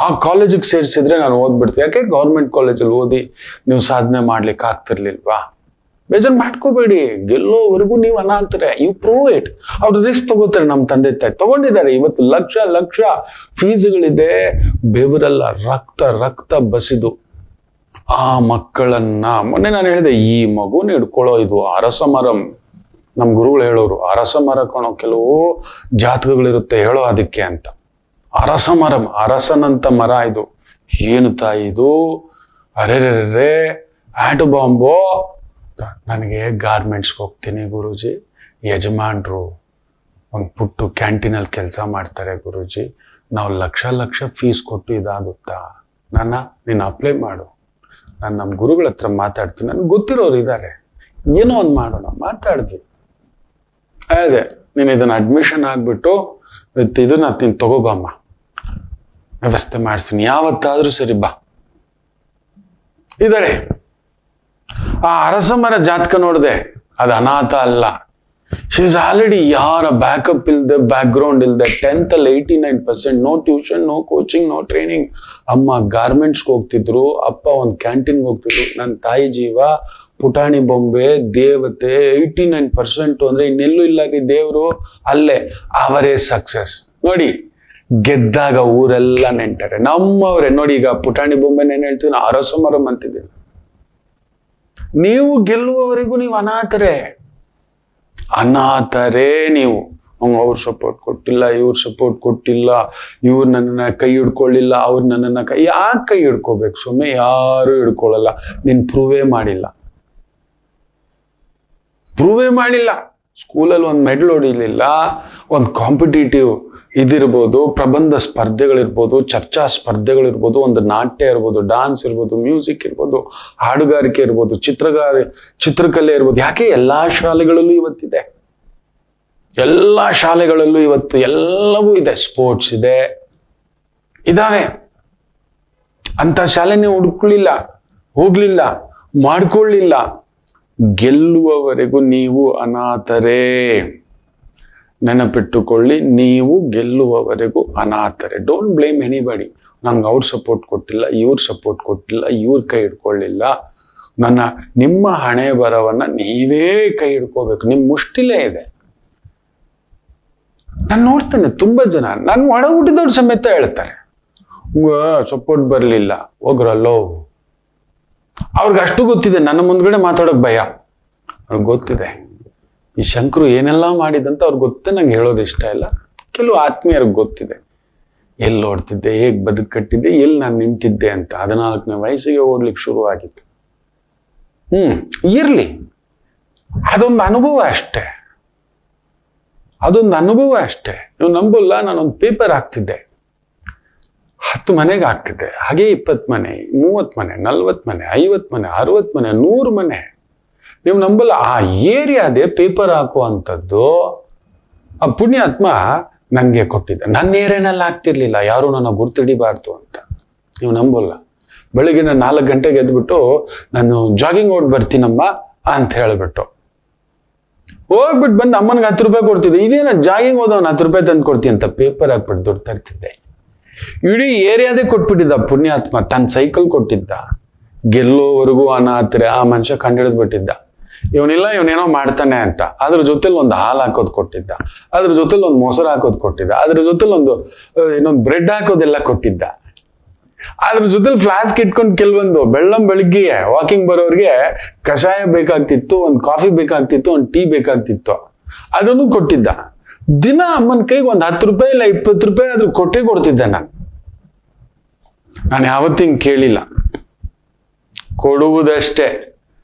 ಆ ಕಾಲೇಜಿಗೆ ಸೇರಿಸಿದ್ರೆ ನಾನು ಓದ್ಬಿಡ್ತೀನಿ. ಯಾಕೆ? ಗೌರ್ಮೆಂಟ್ ಕಾಲೇಜಲ್ಲಿ ಓದಿ ನೀವು ಸಾಧನೆ ಮಾಡ್ಲಿಕ್ಕೆ ಆಗ್ತಿರ್ಲಿಲ್ವಾ? ಬೇಜಾರು ಮಾಡ್ಕೋಬೇಡಿ. ಗೆಲ್ಲೋವರೆಗೂ ನೀವು ಅನಾಥರೆ. You prove it. ಅವ್ರು ರಿಸ್ಕ್ ತಗೋತಾರೆ. ನಮ್ಮ ತಂದೆ ತಾಯಿ ತಗೊಂಡಿದ್ದಾರೆ. ಇವತ್ತು ಲಕ್ಷ ಲಕ್ಷ ಫೀಸ್ಗಳಿದೆ. ಬೆವರೆಲ್ಲ ರಕ್ತ ಬಸಿದು ಆ ಮಕ್ಕಳನ್ನ, ಮೊನ್ನೆ ನಾನು ಹೇಳಿದೆ, ಈ ಮಗುನ ಹಿಡ್ಕೊಳ್ಳೋ ಇದು ಅರಸ ಮರಂ. ನಮ್ಮ ಗುರುಗಳು ಹೇಳೋರು, ಅರಸ ಮರ ಕಣೋ, ಕೆಲವು ಜಾತಕಗಳಿರುತ್ತೆ ಹೇಳೋ ಅದಕ್ಕೆ ಅಂತ. ಅರಸ ಮರಂ, ಅರಸನಂತ ಮರ ಇದು. ಏನು ತಾಯಿ ಇದು? ಅರೆರೆ ಆಟೋ ಬಾಂಬೋ. ನನಗೆ ಗಾರ್ಮೆಂಟ್ಸ್ಗೆ ಹೋಗ್ತೀನಿ ಗುರೂಜಿ, ಯಜಮಾನ್ರು ಒಂದು ಪುಟ್ಟು ಕ್ಯಾಂಟೀನಲ್ಲಿ ಕೆಲಸ ಮಾಡ್ತಾರೆ ಗುರೂಜಿ, ನಾವು ಲಕ್ಷ ಫೀಸ್ ಕೊಟ್ಟು ಇದಾಗುತ್ತಾ? ನೀನು ಅಪ್ಲೈ ಮಾಡು, ನಾನು ನಮ್ಮ ಗುರುಗಳ ಹತ್ರ ಮಾತಾಡ್ತೀನಿ, ನನಗೆ ಗೊತ್ತಿರೋರು ಇದ್ದಾರೆ, ಏನೋ ಒಂದು ಮಾಡೋಣ, ಮಾತಾಡ್ವಿ. ಅದೇ ನೀನು ಇದನ್ನ ಅಡ್ಮಿಷನ್ ಆಗ್ಬಿಟ್ಟು ಇದನ್ನ ನೀನು ತಗೋಬಮ್ಮ, ವ್ಯವಸ್ಥೆ ಮಾಡಿಸ್ತೀನಿ, ಯಾವತ್ತಾದ್ರೂ ಸರಿ ಬಾ. ಇದಾರೆ. ಆ ಅರಸ ಮರ ಜಾತಕ ನೋಡಿದೆ, ಅದು ಅನಾಥ ಅಲ್ಲ. ಶಿ ಇಸ್ ಆಲ್ರೆಡಿ ಯಾರ ಬ್ಯಾಕಪ್ ಇಲ್ದೆ, ಬ್ಯಾಕ್ ಗ್ರೌಂಡ್ ಇಲ್ದೆ, 10th ಅಲ್ಲಿ 89%, no tuition, no coaching, no training. ಅಮ್ಮ ಗಾರ್ಮೆಂಟ್ಸ್ಗೆ ಹೋಗ್ತಿದ್ರು, ಅಪ್ಪ ಒಂದು ಕ್ಯಾಂಟೀನ್ಗೆ ಹೋಗ್ತಿದ್ರು. ನನ್ನ ತಾಯಿ ಜೀವ ಪುಟಾಣಿ ಬೊಂಬೆ, ದೇವತೆ. 89% ಅಂದ್ರೆ ಇನ್ನೆಲ್ಲೂ ಇಲ್ಲ ರೀ ದೇವರು, ಅಲ್ಲೇ. ಅವರೇ ಸಕ್ಸಸ್ ನೋಡಿ. ಗೆದ್ದಾಗ ಊರೆಲ್ಲ ನೆಂಟರೆ, ನಮ್ಮವ್ರೆ ನೋಡಿ. ಈಗ ಪುಟಾಣಿ ಬೊಂಬೆ ಏನ್ ಹೇಳ್ತೀವಿ, ನಾ ಅರಸ ಮರಂ ಅಂತಿದ್ದೀನಿ. ನೀವು ಗೆಲ್ಲುವವರೆಗೂ ನೀವು ಅನಾಥರೇ ನೀವು. ಅವ್ರು ಸಪೋರ್ಟ್ ಕೊಟ್ಟಿಲ್ಲ, ಇವ್ರು ಸಪೋರ್ಟ್ ಕೊಟ್ಟಿಲ್ಲ, ಇವ್ರು ನನ್ನನ್ನ ಕೈ ಹಿಡ್ಕೊಳ್ಳಿಲ್ಲ, ಅವ್ರು ನನ್ನನ್ನ ಯಾಕೆ ಕೈ ಹಿಡ್ಕೋಬೇಕು? ಸುಮ್ಮನೆ ಯಾರು ಹಿಡ್ಕೊಳ್ಳಲ್ಲ. ನೀನ್ ಪ್ರೂವೇ ಮಾಡಿಲ್ಲ. ಸ್ಕೂಲಲ್ಲಿ ಒಂದು ಮೆಡಲ್ ಹೊಡಿಲಿಲ್ಲ, ಒಂದು ಕಾಂಪಿಟೇಟಿವ್ ಇದಿರ್ಬೋದು, ಪ್ರಬಂಧ ಸ್ಪರ್ಧೆಗಳಿರ್ಬೋದು, ಚರ್ಚಾ ಸ್ಪರ್ಧೆಗಳಿರ್ಬೋದು, ಒಂದು ನಾಟ್ಯ ಇರ್ಬೋದು, ಡಾನ್ಸ್ ಇರ್ಬೋದು, ಮ್ಯೂಸಿಕ್ ಇರ್ಬೋದು, ಹಾಡುಗಾರಿಕೆ ಇರ್ಬೋದು, ಚಿತ್ರಕಲೆ ಇರ್ಬೋದು. ಯಾಕೆ? ಎಲ್ಲಾ ಶಾಲೆಗಳಲ್ಲೂ ಇವತ್ತಿದೆ. ಎಲ್ಲಾ ಶಾಲೆಗಳಲ್ಲೂ ಇವತ್ತು ಎಲ್ಲವೂ ಇದೆ. ಸ್ಪೋರ್ಟ್ಸ್ ಇದೆ, ಇದಾವೆ. ಅಂತ ಶಾಲೆ ನೀವು ಹುಡುಕ್ಲಿಲ್ಲ, ಹೋಗ್ಲಿಲ್ಲ, ಮಾಡ್ಕೊಳ್ಳಿಲ್ಲ. ಗೆಲ್ಲುವವರೆಗೂ ನೀವು ಅನಾಥರೇ. ನೆನಪಿಟ್ಟುಕೊಳ್ಳಿ, ನೀವು ಗೆಲ್ಲುವವರೆಗೂ ಅನಾಥರೇ. Don't blame anybody. ನಂಗೆ ಅವ್ರ ಸಪೋರ್ಟ್ ಕೊಟ್ಟಿಲ್ಲ, ಇವ್ರ ಸಪೋರ್ಟ್ ಕೊಟ್ಟಿಲ್ಲ, ಇವ್ರ ಕೈ ಹಿಡ್ಕೊಳ್ಳಿಲ್ಲ. ನಿಮ್ಮ ಹಣೆ ಬರವನ್ನ ನೀವೇ ಕೈ ಹಿಡ್ಕೋಬೇಕು. ನಿಮ್ಮ ಮುಷ್ಟಿಲೇ ಇದೆ. ನಾನು ನೋಡ್ತೇನೆ ತುಂಬಾ ಜನ, ನಾನು ಒಡ ಹುಟ್ಟಿದವ್ರು ಸಮೇತ ಹೇಳ್ತಾರೆ, ಸಪೋರ್ಟ್ ಬರಲಿಲ್ಲ, ಹೋಗ್ರಲ್ಲೋ. ಅವ್ರಿಗೆ ಅಷ್ಟು ಗೊತ್ತಿದೆ, ನನ್ನ ಮುಂದ್ಗಡೆ ಮಾತಾಡೋಕ್ ಭಯ. ಅವ್ರಿಗೆ ಗೊತ್ತಿದೆ ಈ ಶಂಕರು ಏನೆಲ್ಲ ಮಾಡಿದಂತ ಅವ್ರಿಗೆ ಗೊತ್ತೇ. ನಂಗೆ ಹೇಳೋದು ಇಷ್ಟ ಇಲ್ಲ. ಕೆಲವು ಆತ್ಮೀಯರಿಗೆ ಗೊತ್ತಿದೆ, ಎಲ್ಲಿ ಓಡ್ತಿದ್ದೆ, ಹೇಗ್ ಬದುಕು ಕಟ್ಟಿದ್ದೆ, ಎಲ್ಲಿ ನಾನು ನಿಂತಿದ್ದೆ ಅಂತ. 14ನೇ ವಯಸ್ಸಿಗೆ ಓಡ್ಲಿಕ್ಕೆ ಶುರು ಆಗಿತ್ತು. ಇರ್ಲಿ, ಅದೊಂದು ಅನುಭವ ಅಷ್ಟೇ. ನೀವು ನಂಬಲ್ಲ, ನಾನೊಂದು ಪೇಪರ್ ಹಾಕ್ತಿದ್ದೆ, 10 ಮನೆಗೆ ಹಾಕ್ತಿದ್ದೆ. ಹಾಗೆ 20 ಮನೆ, 30 ಮನೆ, 40 ಮನೆ, 50 ಮನೆ, 60 ಮನೆ, 100 ಮನೆ. ನೀವು ನಂಬಲ್ಲ, ಆ ಏರಿಯಾದೇ ಪೇಪರ್ ಹಾಕುವಂಥದ್ದು ಆ ಪುಣ್ಯಾತ್ಮ ನನಗೆ ಕೊಟ್ಟಿದ್ದ. ನನ್ನ ಏರಿಯಾನಲ್ಲಿ ಆಗ್ತಿರ್ಲಿಲ್ಲ, ಯಾರು ನನ್ನ ಗುರ್ತಿಡಿಬಾರ್ದು ಅಂತ. ನೀವು ನಂಬಲ್ಲ. ಬೆಳಿಗ್ಗೆ 4 ಗಂಟೆಗೆ ಎದ್ಬಿಟ್ಟು ನಾನು ಜಾಗಿಂಗ್ ಓಡ್ ಬರ್ತೀನಮ್ಮ ಅಂತ ಹೇಳ್ಬಿಟ್ಟು ಹೋಗ್ಬಿಟ್ಟು ಬಂದು ಅಮ್ಮನಿಗೆ 10 ರೂಪಾಯಿ ಕೊಡ್ತಿದ್ದೆ. ಇದೇನ ಜಾಗಿಂಗ್ ಹೋದವನು 10 ರೂಪಾಯಿ ತಂದು ಕೊಡ್ತೀನಿ ಅಂತ ಪೇಪರ್ ಹಾಕ್ಬಿಟ್ಟು ದುಡ್ಡು ತರ್ತಿದ್ದೆ. ಇಡೀ ಏರಿಯಾದೇ ಕೊಟ್ಬಿಟ್ಟಿದ್ದ ಪುಣ್ಯಾತ್ಮ. ತನ್ನ ಸೈಕಲ್ ಕೊಟ್ಟಿದ್ದ. ಗೆಲ್ಲೋವರೆಗೂ ಅನಾಥರೆ. ಆ ಮನುಷ್ಯ ಕಂಡಿಡಿದ್ಬಿಟ್ಟಿದ್ದ. ಇವನೇನೋ ಮಾಡ್ತಾನೆ ಅಂತ. ಅದ್ರ ಜೊತೆಲಿ ಒಂದು ಹಾಲು ಹಾಕೋದು ಕೊಟ್ಟಿದ್ದ, ಅದ್ರ ಜೊತೆಲಿ ಒಂದು ಮೊಸರು ಹಾಕೋದು ಕೊಟ್ಟಿದ್ದ, ಅದ್ರ ಜೊತೆಲಿ ಇನ್ನೊಂದು ಬ್ರೆಡ್ ಹಾಕೋದೆಲ್ಲ ಕೊಟ್ಟಿದ್ದ. ಅದ್ರ ಜೊತೆಲಿ ಫ್ಲಾಸ್ಕ್ ಇಟ್ಕೊಂಡು ಕೆಲವೊಂದು ಬೆಳಿಗ್ಗೆ ವಾಕಿಂಗ್ ಬರೋರಿಗೆ ಕಷಾಯ ಬೇಕಾಗ್ತಿತ್ತು, ಒಂದು ಕಾಫಿ ಬೇಕಾಗ್ತಿತ್ತು, ಒಂದು ಟೀ ಬೇಕಾಗ್ತಿತ್ತು, ಅದನ್ನು ಕೊಟ್ಟಿದ್ದ. ದಿನ ಅಮ್ಮನ ಕೈಗೆ ಒಂದು 10 ರೂಪಾಯಿ ಇಲ್ಲ 20 ರೂಪಾಯಿ ಆದ್ರೂ ಕೊಡ್ತಿದ್ದೆ ನಾನು ಯಾವತ್ತಿಂಗ್ ಕೇಳಿಲ್ಲ. ಕೊಡುವುದಷ್ಟೇ,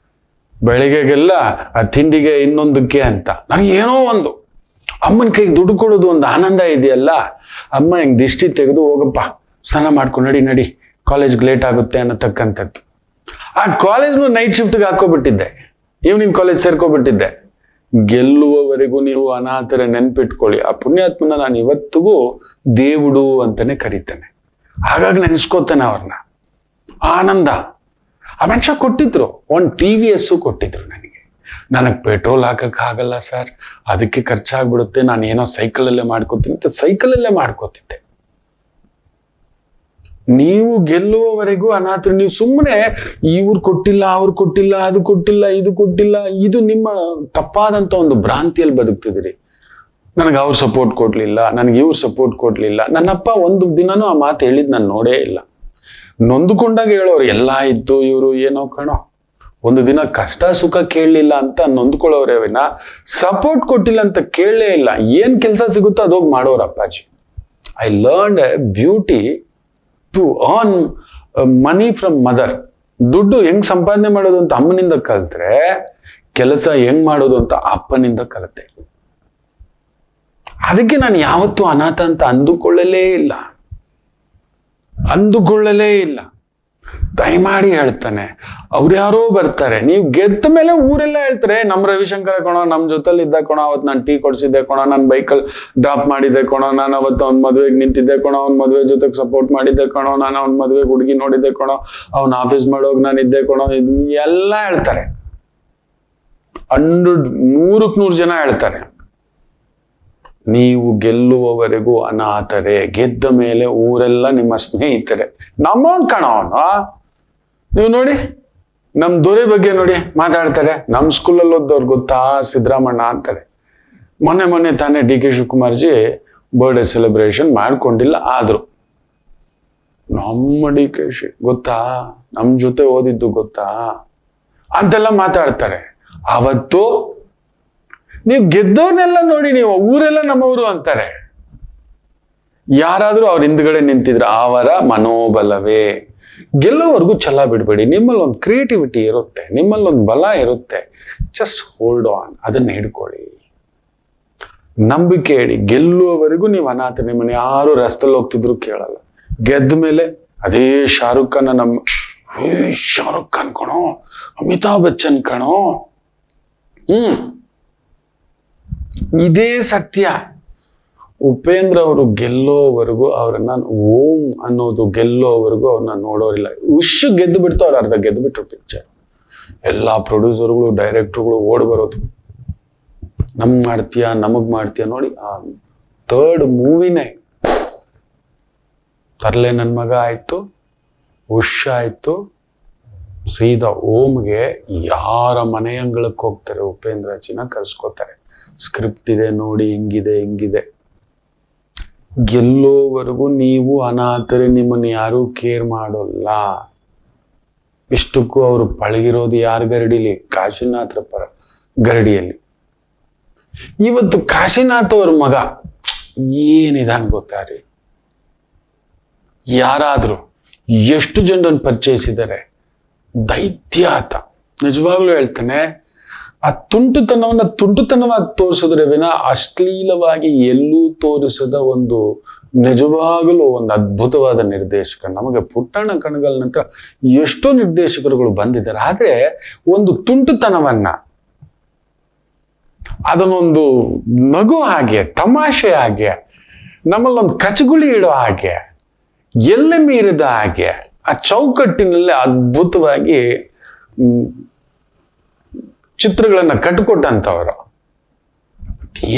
ಬೆಳಿಗ್ಗೆಗೆಲ್ಲ ಆ ತಿಂಡಿಗೆ ಇನ್ನೊಂದಕ್ಕೆ ಅಂತ. ನನಗೆ ಏನೋ ಒಂದು ಅಮ್ಮನ ಕೈಗೆ ದುಡ್ಡು ಕೊಡೋದು ಒಂದು ಆನಂದ ಇದೆಯಲ್ಲ. ಅಮ್ಮ ಹೆಂಗ್ ದಿಷ್ಟಿ ತೆಗೆದು ಹೋಗಪ್ಪ ಸ್ನಾನ ಮಾಡ್ಕೊಂಡು ನಡಿ ಕಾಲೇಜ್ಗೆ ಲೇಟ್ ಆಗುತ್ತೆ ಅನ್ನತಕ್ಕಂಥದ್ದು. ಆ ಕಾಲೇಜ್ನು ನೈಟ್ ಶಿಫ್ಟ್ಗೆ ಹಾಕೋಬಿಟ್ಟಿದ್ದೆ, ಈವ್ನಿಂಗ್ ಕಾಲೇಜ್ ಸೇರ್ಕೊಬಿಟ್ಟಿದ್ದೆ. ಗೆಲ್ಲುವವರೆಗೂ ನೀವು ಅನಾಥರ ನೆನ್ಪಿಟ್ಕೊಳ್ಳಿ. ಆ ಪುಣ್ಯಾತ್ಮನ ನಾನು ಇವತ್ತಿಗೂ దేవుడు ಅಂತಾನೆ ಕರೀತೇನೆ. ಹಾಗಾಗಿ ನೆನೆಸ್ಕೋತೇನೆ ಅವ್ರನ್ನ. ಆನಂದ. ಆ ಮನುಷ್ಯ ಕೊಟ್ಟಿದ್ರು, ಒಂದು TVS ಕೊಟ್ಟಿದ್ರು ನನಗೆ ಪೆಟ್ರೋಲ್ ಹಾಕಕ್ ಆಗಲ್ಲ ಸರ್, ಅದಕ್ಕೆ ಖರ್ಚಾಗ್ಬಿಡುತ್ತೆ, ನಾನು ಏನೋ ಸೈಕಲಲ್ಲೇ ಮಾಡ್ಕೋತೀನಿ ಅಂತ ಸೈಕಲಲ್ಲೇ ಮಾಡ್ಕೋತಿದ್ದೆ. ನೀವು ಗೆಲ್ಲುವವರೆಗೂ ಅನಾಥರು. ನೀವು ಸುಮ್ಮನೆ ಇವ್ರು ಕೊಟ್ಟಿಲ್ಲ, ಅವ್ರು ಕೊಟ್ಟಿಲ್ಲ, ಅದು ಕೊಟ್ಟಿಲ್ಲ, ಇದು ಕೊಟ್ಟಿಲ್ಲ, ಇದು ನಿಮ್ಮ ತಪ್ಪಾದಂತ ಒಂದು ಭ್ರಾಂತಿಯಲ್ಲಿ ಬದುಕ್ತಿದ್ದೀರಿ. ನನಗೆ ಅವ್ರು ಸಪೋರ್ಟ್ ಕೊಡ್ಲಿಲ್ಲ, ನನಗೆ ಇವ್ರು ಸಪೋರ್ಟ್ ಕೊಡ್ಲಿಲ್ಲ. ನನ್ನಪ್ಪ ಒಂದು ದಿನನೂ ಆ ಮಾತು ಹೇಳಿದ್ ನಾನು ನೋಡೇ ಇಲ್ಲ. ನೊಂದುಕೊಂಡಾಗ ಹೇಳೋರು ಎಲ್ಲ ಇತ್ತು, ಇವರು ಏನೋ ಕಣೋ, ಒಂದು ದಿನ ಕಷ್ಟ ಸುಖ ಕೇಳಲಿಲ್ಲ ಅಂತ ನೊಂದ್ಕೊಳ್ಳೋರೇ ವಿನ ಸಪೋರ್ಟ್ ಕೊಟ್ಟಿಲ್ಲ ಅಂತ ಕೇಳಲೇ ಇಲ್ಲ. ಏನ್ ಕೆಲಸ ಸಿಗುತ್ತೋ ಅದೋಗಿ ಮಾಡೋರು ಅಪ್ಪಾಜಿ. I learn beauty to earn money from mother. ದುಡ್ಡು ಹೆಂಗ್ ಸಂಪಾದನೆ ಮಾಡೋದು ಅಂತ ಅಮ್ಮನಿಂದ ಕಲ್ತ್ರೆ, ಕೆಲಸ ಹೆಂಗ್ ಮಾಡೋದು ಅಂತ ಅಪ್ಪನಿಂದ ಕಲಿತೆ. ಅದಕ್ಕೆ ನಾನು ಯಾವತ್ತೂ ಅನಾಥ ಅಂತ ಅಂದುಕೊಳ್ಳಲೇ ಇಲ್ಲ. ದಯಮಾಡಿ ಹೇಳ್ತಾನೆ, ಅವ್ರು ಯಾರೋ ಬರ್ತಾರೆ, ನೀವು ಗೆದ್ದ ಮೇಲೆ ಊರೆಲ್ಲ ಹೇಳ್ತಾರೆ, ನಮ್ ರವಿಶಂಕರ ಕಣೋ, ನಮ್ ಜೊತೆಲಿ ಇದ್ದ ಕಣೋ, ಅವತ್ತು ನಾನು ಟೀ ಕೊಡ್ಸಿದ್ದೆ ಕಣೋ, ನಾನು ಬೈಕಲ್ಲಿ ಡ್ರಾಪ್ ಮಾಡಿದ್ದೆ ಕಣೋ, ನಾನು ಅವತ್ತು ಅವ್ನ ಮದ್ವೆಗೆ ನಿಂತಿದ್ದೆ ಕಣೋ, ಅವ್ನ ಮದ್ವೆ ಜೊತೆಗೆ ಸಪೋರ್ಟ್ ಮಾಡಿದ್ದೆ ಕಣೋ, ನಾನು ಅವ್ನ ಮದ್ವೆಗೆ ಹುಡುಗಿ ನೋಡಿದ್ದೆ ಕಣೋ, ಅವ್ನ ಆಫೀಸ್ ಮಾಡೋಗ್ ನಾನು ಇದ್ದೆ ಕಣೋ, ಎಲ್ಲ ಹೇಳ್ತಾರೆ. 100 ಜನ ಹೇಳ್ತಾರೆ. ನೀವು ಗೆಲ್ಲುವವರೆಗೂ ಅನಾಥರೇ, ಗೆದ್ದ ಮೇಲೆ ಊರೆಲ್ಲ ನಿಮ್ಮ ಸ್ನೇಹಿತರೆ. ನಮ್ಮವನ್ ಕಣ ಅವನು. ನೀವು ನೋಡಿ, ನಮ್ ದೊರೆ ಬಗ್ಗೆ ನೋಡಿ ಮಾತಾಡ್ತಾರೆ. ನಮ್ ಸ್ಕೂಲಲ್ಲಿ ಓದೋರು ಗೊತ್ತಾ ಸಿದ್ದರಾಮಣ್ಣ ಅಂತಾರೆ. ಮೊನ್ನೆ ತಾನೇ DK ಶಿವಕುಮಾರ್ಜಿ ಬರ್ಡೇ ಸೆಲೆಬ್ರೇಷನ್ ಮಾಡ್ಕೊಂಡಿಲ್ಲ, ಆದ್ರು ನಮ್ಮ DK ಗೊತ್ತಾ, ನಮ್ ಜೊತೆ ಓದಿದ್ದು ಗೊತ್ತಾ ಅಂತೆಲ್ಲ ಮಾತಾಡ್ತಾರೆ. ಅವತ್ತು ನೀವು ಗೆದ್ದವನ್ನೆಲ್ಲ ನೋಡಿ, ನೀವು ಊರೆಲ್ಲ ನಮ್ಮವರು ಅಂತಾರೆ. ಯಾರಾದ್ರೂ ಅವ್ರ ಹಿಂದ್ಗಡೆ ನಿಂತಿದ್ರ ಅವರ ಮನೋಬಲವೇ. ಗೆಲ್ಲೋವರೆಗೂ ಛಲ ಬಿಡ್ಬೇಡಿ. ನಿಮ್ಮಲ್ಲಿ ಒಂದು ಕ್ರಿಯೇಟಿವಿಟಿ ಇರುತ್ತೆ, ನಿಮ್ಮಲ್ಲಿ ಒಂದು ಬಲ ಇರುತ್ತೆ. ಜಸ್ಟ್ ಹೋಲ್ಡ್ ಆನ್, ಅದನ್ನ ಹಿಡ್ಕೊಳ್ಳಿ, ನಂಬಿಕೆ ಇಡಿ. ಗೆಲ್ಲುವವರೆಗೂ ನೀವು ಅನಾಥ. ನಿಮ್ಮನ್ನ ಯಾರು ರಸ್ತೆಯಲ್ಲಿ ಹೋಗ್ತಿದ್ರು ಕೇಳಲ್ಲ. ಗೆದ್ದ ಮೇಲೆ ಅದೇ ಶಾರುಖ್ ಖಾನ್, ಶಾರುಖ್ ಖಾನ್ ಕಣೋ, ಅಮಿತಾಬ್ ಬಚ್ಚನ್ ಕಣೋ. ಇದೇ ಸತ್ಯ. ಉಪೇಂದ್ರ ಅವರು ಗೆಲ್ಲೋವರೆಗೂ ಅವ್ರನ್ನ ಓಂ ಅನ್ನೋದು ಗೆಲ್ಲೋವರೆಗೂ ಅವ್ರನ್ನ ನೋಡೋರಿಲ್ಲ. ಗೆದ್ದು ಬಿಡ್ತು, ಅವ್ರು ಅರ್ಧ ಗೆದ್ದು ಬಿಟ್ರು ಪಿಕ್ಚರ್. ಎಲ್ಲಾ ಪ್ರೊಡ್ಯೂಸರ್ಗಳು, ಡೈರೆಕ್ಟರ್ಗಳು ಓಡ್ ಬರೋದು, ನಮಗ್ ಮಾಡ್ತೀಯ ನೋಡಿ. ಆ 3rd ಮೂವಿನೇ ತರ್ಲೆ ನನ್ ಮಗ ಆಯ್ತು, ಆಯ್ತು, ಸೀದಾ ಓಮ್ಗೆ ಯಾರ ಮನೆ ಅಂಗಳಕ್ಕೆ ಹೋಗ್ತಾರೆ, ಉಪೇಂದ್ರ ಚಿನ್ನ ಕರ್ಸ್ಕೋತಾರೆ. ಸ್ಕ್ರಿಪ್ಟ್ ಇದೆ ನೋಡಿ, ಹಿಂಗಿದೆ. ಗೆಲ್ಲೋವರೆಗೂ ನೀವು ಅನಾಥರೆ, ನಿಮ್ಮನ್ನು ಯಾರೂ ಕೇರ್ ಮಾಡೋಲ್ಲ. ಇಷ್ಟಕ್ಕೂ ಅವರು ಪಳಗಿರೋದು ಯಾರ ಗರಡಿಲಿ? ಕಾಶಿನಾಥರ ಗರಡಿಯಲ್ಲಿ. ಇವತ್ತು ಕಾಶಿನಾಥ್ ಅವ್ರ ಮಗ ಏನಿದಾನ್ ಗೊತ್ತಾರೆ? ಯಾರಾದ್ರೂ ಎಷ್ಟು ಜನರನ್ನು ಪರಿಚಯಿಸಿದ್ದಾರೆ? ದೈತ್ಯ ಆತ. ನಿಜವಾಗ್ಲೂ ಹೇಳ್ತಾನೆ, ಆ ತುಂಟುತನವಾಗಿ ತೋರಿಸಿದ್ರೆ ವಿನ ಅಶ್ಲೀಲವಾಗಿ ಎಲ್ಲೂ ತೋರಿಸದ ಒಂದು ನಿಜವಾಗಲೂ ಒಂದು ಅದ್ಭುತವಾದ ನಿರ್ದೇಶಕ. ನಮಗೆ ಪುಟ್ಟಣ್ಣ ಕಣಗಲ್ ನಂತರ ಎಷ್ಟೋ ನಿರ್ದೇಶಕರುಗಳು ಬಂದಿದ್ದಾರೆ. ಆದ್ರೆ ಒಂದು ತುಂಟುತನವನ್ನ, ಅದನ್ನೊಂದು ನಗು ಹಾಗೆ, ತಮಾಷೆ ಹಾಗೆ, ನಮ್ಮಲ್ಲೊಂದು ಕಚಗುಳಿ ಇಡೋ ಹಾಗೆ, ಎಲ್ಲೆ ಮೀರಿದ ಹಾಗೆ, ಆ ಚೌಕಟ್ಟಿನಲ್ಲಿ ಅದ್ಭುತವಾಗಿ ಚಿತ್ರಗಳನ್ನ ಕಟ್ಟಿಕೊಟ್ಟಂತವರು.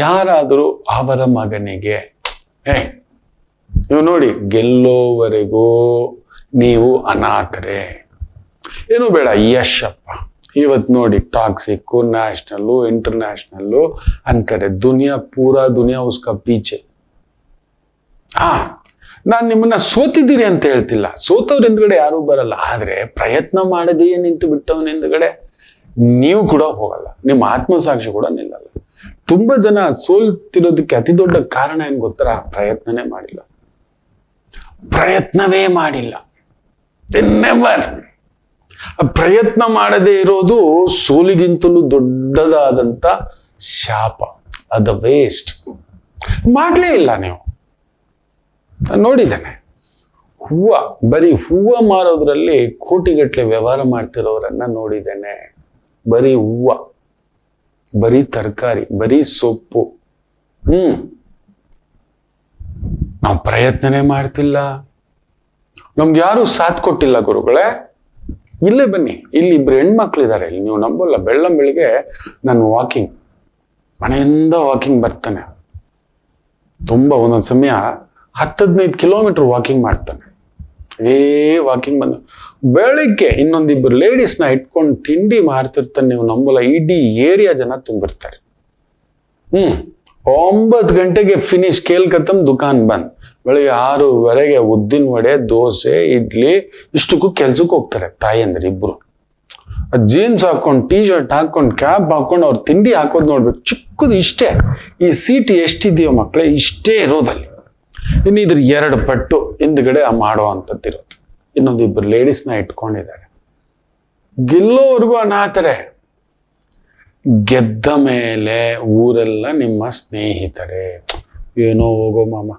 ಯಾರಾದರೂ ಅವರ ಮಗನಿಗೆ ನೀವು ನೋಡಿ, ಗೆಲ್ಲೋವರೆಗೂ ನೀವು ಅನಾಥರೇ. ಏನು ಬೇಡ, ಯಶಪ್ಪ ಇವತ್ತು ನೋಡಿ ಟಾಕ್ಸಿಕ್ಕು, ನ್ಯಾಷನಲ್ಲು, ಇಂಟರ್ನ್ಯಾಷನಲ್ಲು ಅಂತಾರೆ. ಪೂರಾ ದುನಿಯಾ ಉಸ್ಕಾ ಪೀಚೆ. ನಾನು ನಿಮ್ಮನ್ನ ಸೋತಿದ್ದೀರಿ ಅಂತ ಹೇಳ್ತಿಲ್ಲ, ಸೋತವ್ರ ಹಿಂದ್ಗಡೆ ಯಾರೂ ಬರಲ್ಲ. ಆದ್ರೆ ಪ್ರಯತ್ನ ಮಾಡದೇ ನಿಂತು ಬಿಟ್ಟವನ ಹಿಂದ್ಗಡೆ ನೀವು ಕೂಡ ಹೋಗಲ್ಲ, ನಿಮ್ಮ ಆತ್ಮಸಾಕ್ಷಿ ಕೂಡ ನಿಲ್ಲಲ್ಲ. ತುಂಬಾ ಜನ ಸೋಲ್ತಿರೋದಕ್ಕೆ ಅತಿ ದೊಡ್ಡ ಕಾರಣ ಏನ್ ಗೊತ್ತರ? ಪ್ರಯತ್ನವೇ ಮಾಡಿಲ್ಲ. ನೆವರ್. ಪ್ರಯತ್ನ ಮಾಡದೇ ಇರೋದು ಸೋಲಿಗಿಂತಲೂ ದೊಡ್ಡದಾದಂತ ಶಾಪ. ಅದ ವೇಸ್ಟ್. ಮಾಡ್ಲೇ ಇಲ್ಲ ನೀವು. ನೋಡಿದ್ದೇನೆ, ಬರೀ ಹೂವ ಮಾರೋದ್ರಲ್ಲಿ ಕೋಟಿಗಟ್ಟಲೆ ವ್ಯವಹಾರ ಮಾಡ್ತಿರೋರನ್ನ ನೋಡಿದ್ದೇನೆ. ಬರೀ ಹೂವ, ಬರೀ ತರಕಾರಿ, ಬರೀ ಸೊಪ್ಪು. ನಾವು ಪ್ರಯತ್ನನೇ ಮಾಡ್ತಿಲ್ಲ. ನಮ್ಗೆ ಯಾರು ಸಾಥ್ ಕೊಟ್ಟಿಲ್ಲ ಗುರುಗಳೇ. ಇಲ್ಲೇ ಬನ್ನಿ, ಇಲ್ಲಿ ಇಬ್ರು ಹೆಣ್ಮಕ್ಳಿದ್ದಾರೆ. ಇಲ್ಲಿ ನೀವು ನಂಬಲ್ಲ, ಬೆಳ್ಳಂಬೆಳಿಗ್ಗೆ ನಾನು ಮನೆಯಿಂದ ವಾಕಿಂಗ್ ಬರ್ತಾನೆ. ತುಂಬಾ ಒಂದೊಂದು ಸಮಯ 10-15 ಕಿಲೋಮೀಟರ್ ವಾಕಿಂಗ್ ಮಾಡ್ತಾನೆ. ವಾಕಿಂಗ್ ಬಂದು ಬೆಳಿಗ್ಗೆ ಇನ್ನೊಂದಿಬ್ಬರು ಲೇಡೀಸ್ನ ಇಟ್ಕೊಂಡು ತಿಂಡಿ ಮಾಡ್ತಿರ್ತಾನೆ. ನೀವು ನಂಬಲ್ಲ, ಇಡೀ ಏರಿಯಾ ಜನ ತುಂಬಿರ್ತಾರೆ. 9 ಗಂಟೆಗೆ ಫಿನಿಶ್, ಕೇಲ್ ಖತಮ್, ದುಕಾನ್ ಬಂದ್. ಬೆಳಿಗ್ಗೆ 6:30 ಉದ್ದಿನ ವಡೆ, ದೋಸೆ, ಇಡ್ಲಿ ಇಷ್ಟಕ್ಕೂ ಕೆಲ್ಸಕ್ಕೆ ಹೋಗ್ತಾರೆ ತಾಯಂದ್ರೆ ಇಬ್ರು. ಜೀನ್ಸ್ ಹಾಕೊಂಡು, ಟೀ ಶರ್ಟ್ ಹಾಕೊಂಡು, ಕ್ಯಾಪ್ ಹಾಕೊಂಡು ಅವ್ರು ತಿಂಡಿ ಹಾಕೋದು ನೋಡ್ಬೇಕು. ಚಿಕ್ಕದು ಇಷ್ಟೇ. ಈ ಸೀಟ್ ಎಷ್ಟಿದೆಯೋ ಮಕ್ಕಳೇ, ಇಷ್ಟೇ ಇರೋದಲ್ಲಿ. ಇನ್ನು ಇದ್ರ 2 ಪಟ್ಟು ಹಿಂದ್ಗಡೆ ಮಾಡೋ ಅಂತದ್ದಿರೋದು. ಇನ್ನೊಂದಿಬ್ಬರು ಲೇಡೀಸ್ನ ಇಟ್ಕೊಂಡಿದ್ದಾರೆ. ಗೆಲ್ಲೋವರೆಗೂ ಅನಾಥರೆ. ಗೆದ್ದ ಮೇಲೆ ಊರೆಲ್ಲ ನಿಮ್ಮ ಸ್ನೇಹಿತರೆ. ಏನೋ ಹೋಗೋ ಮಾಮ,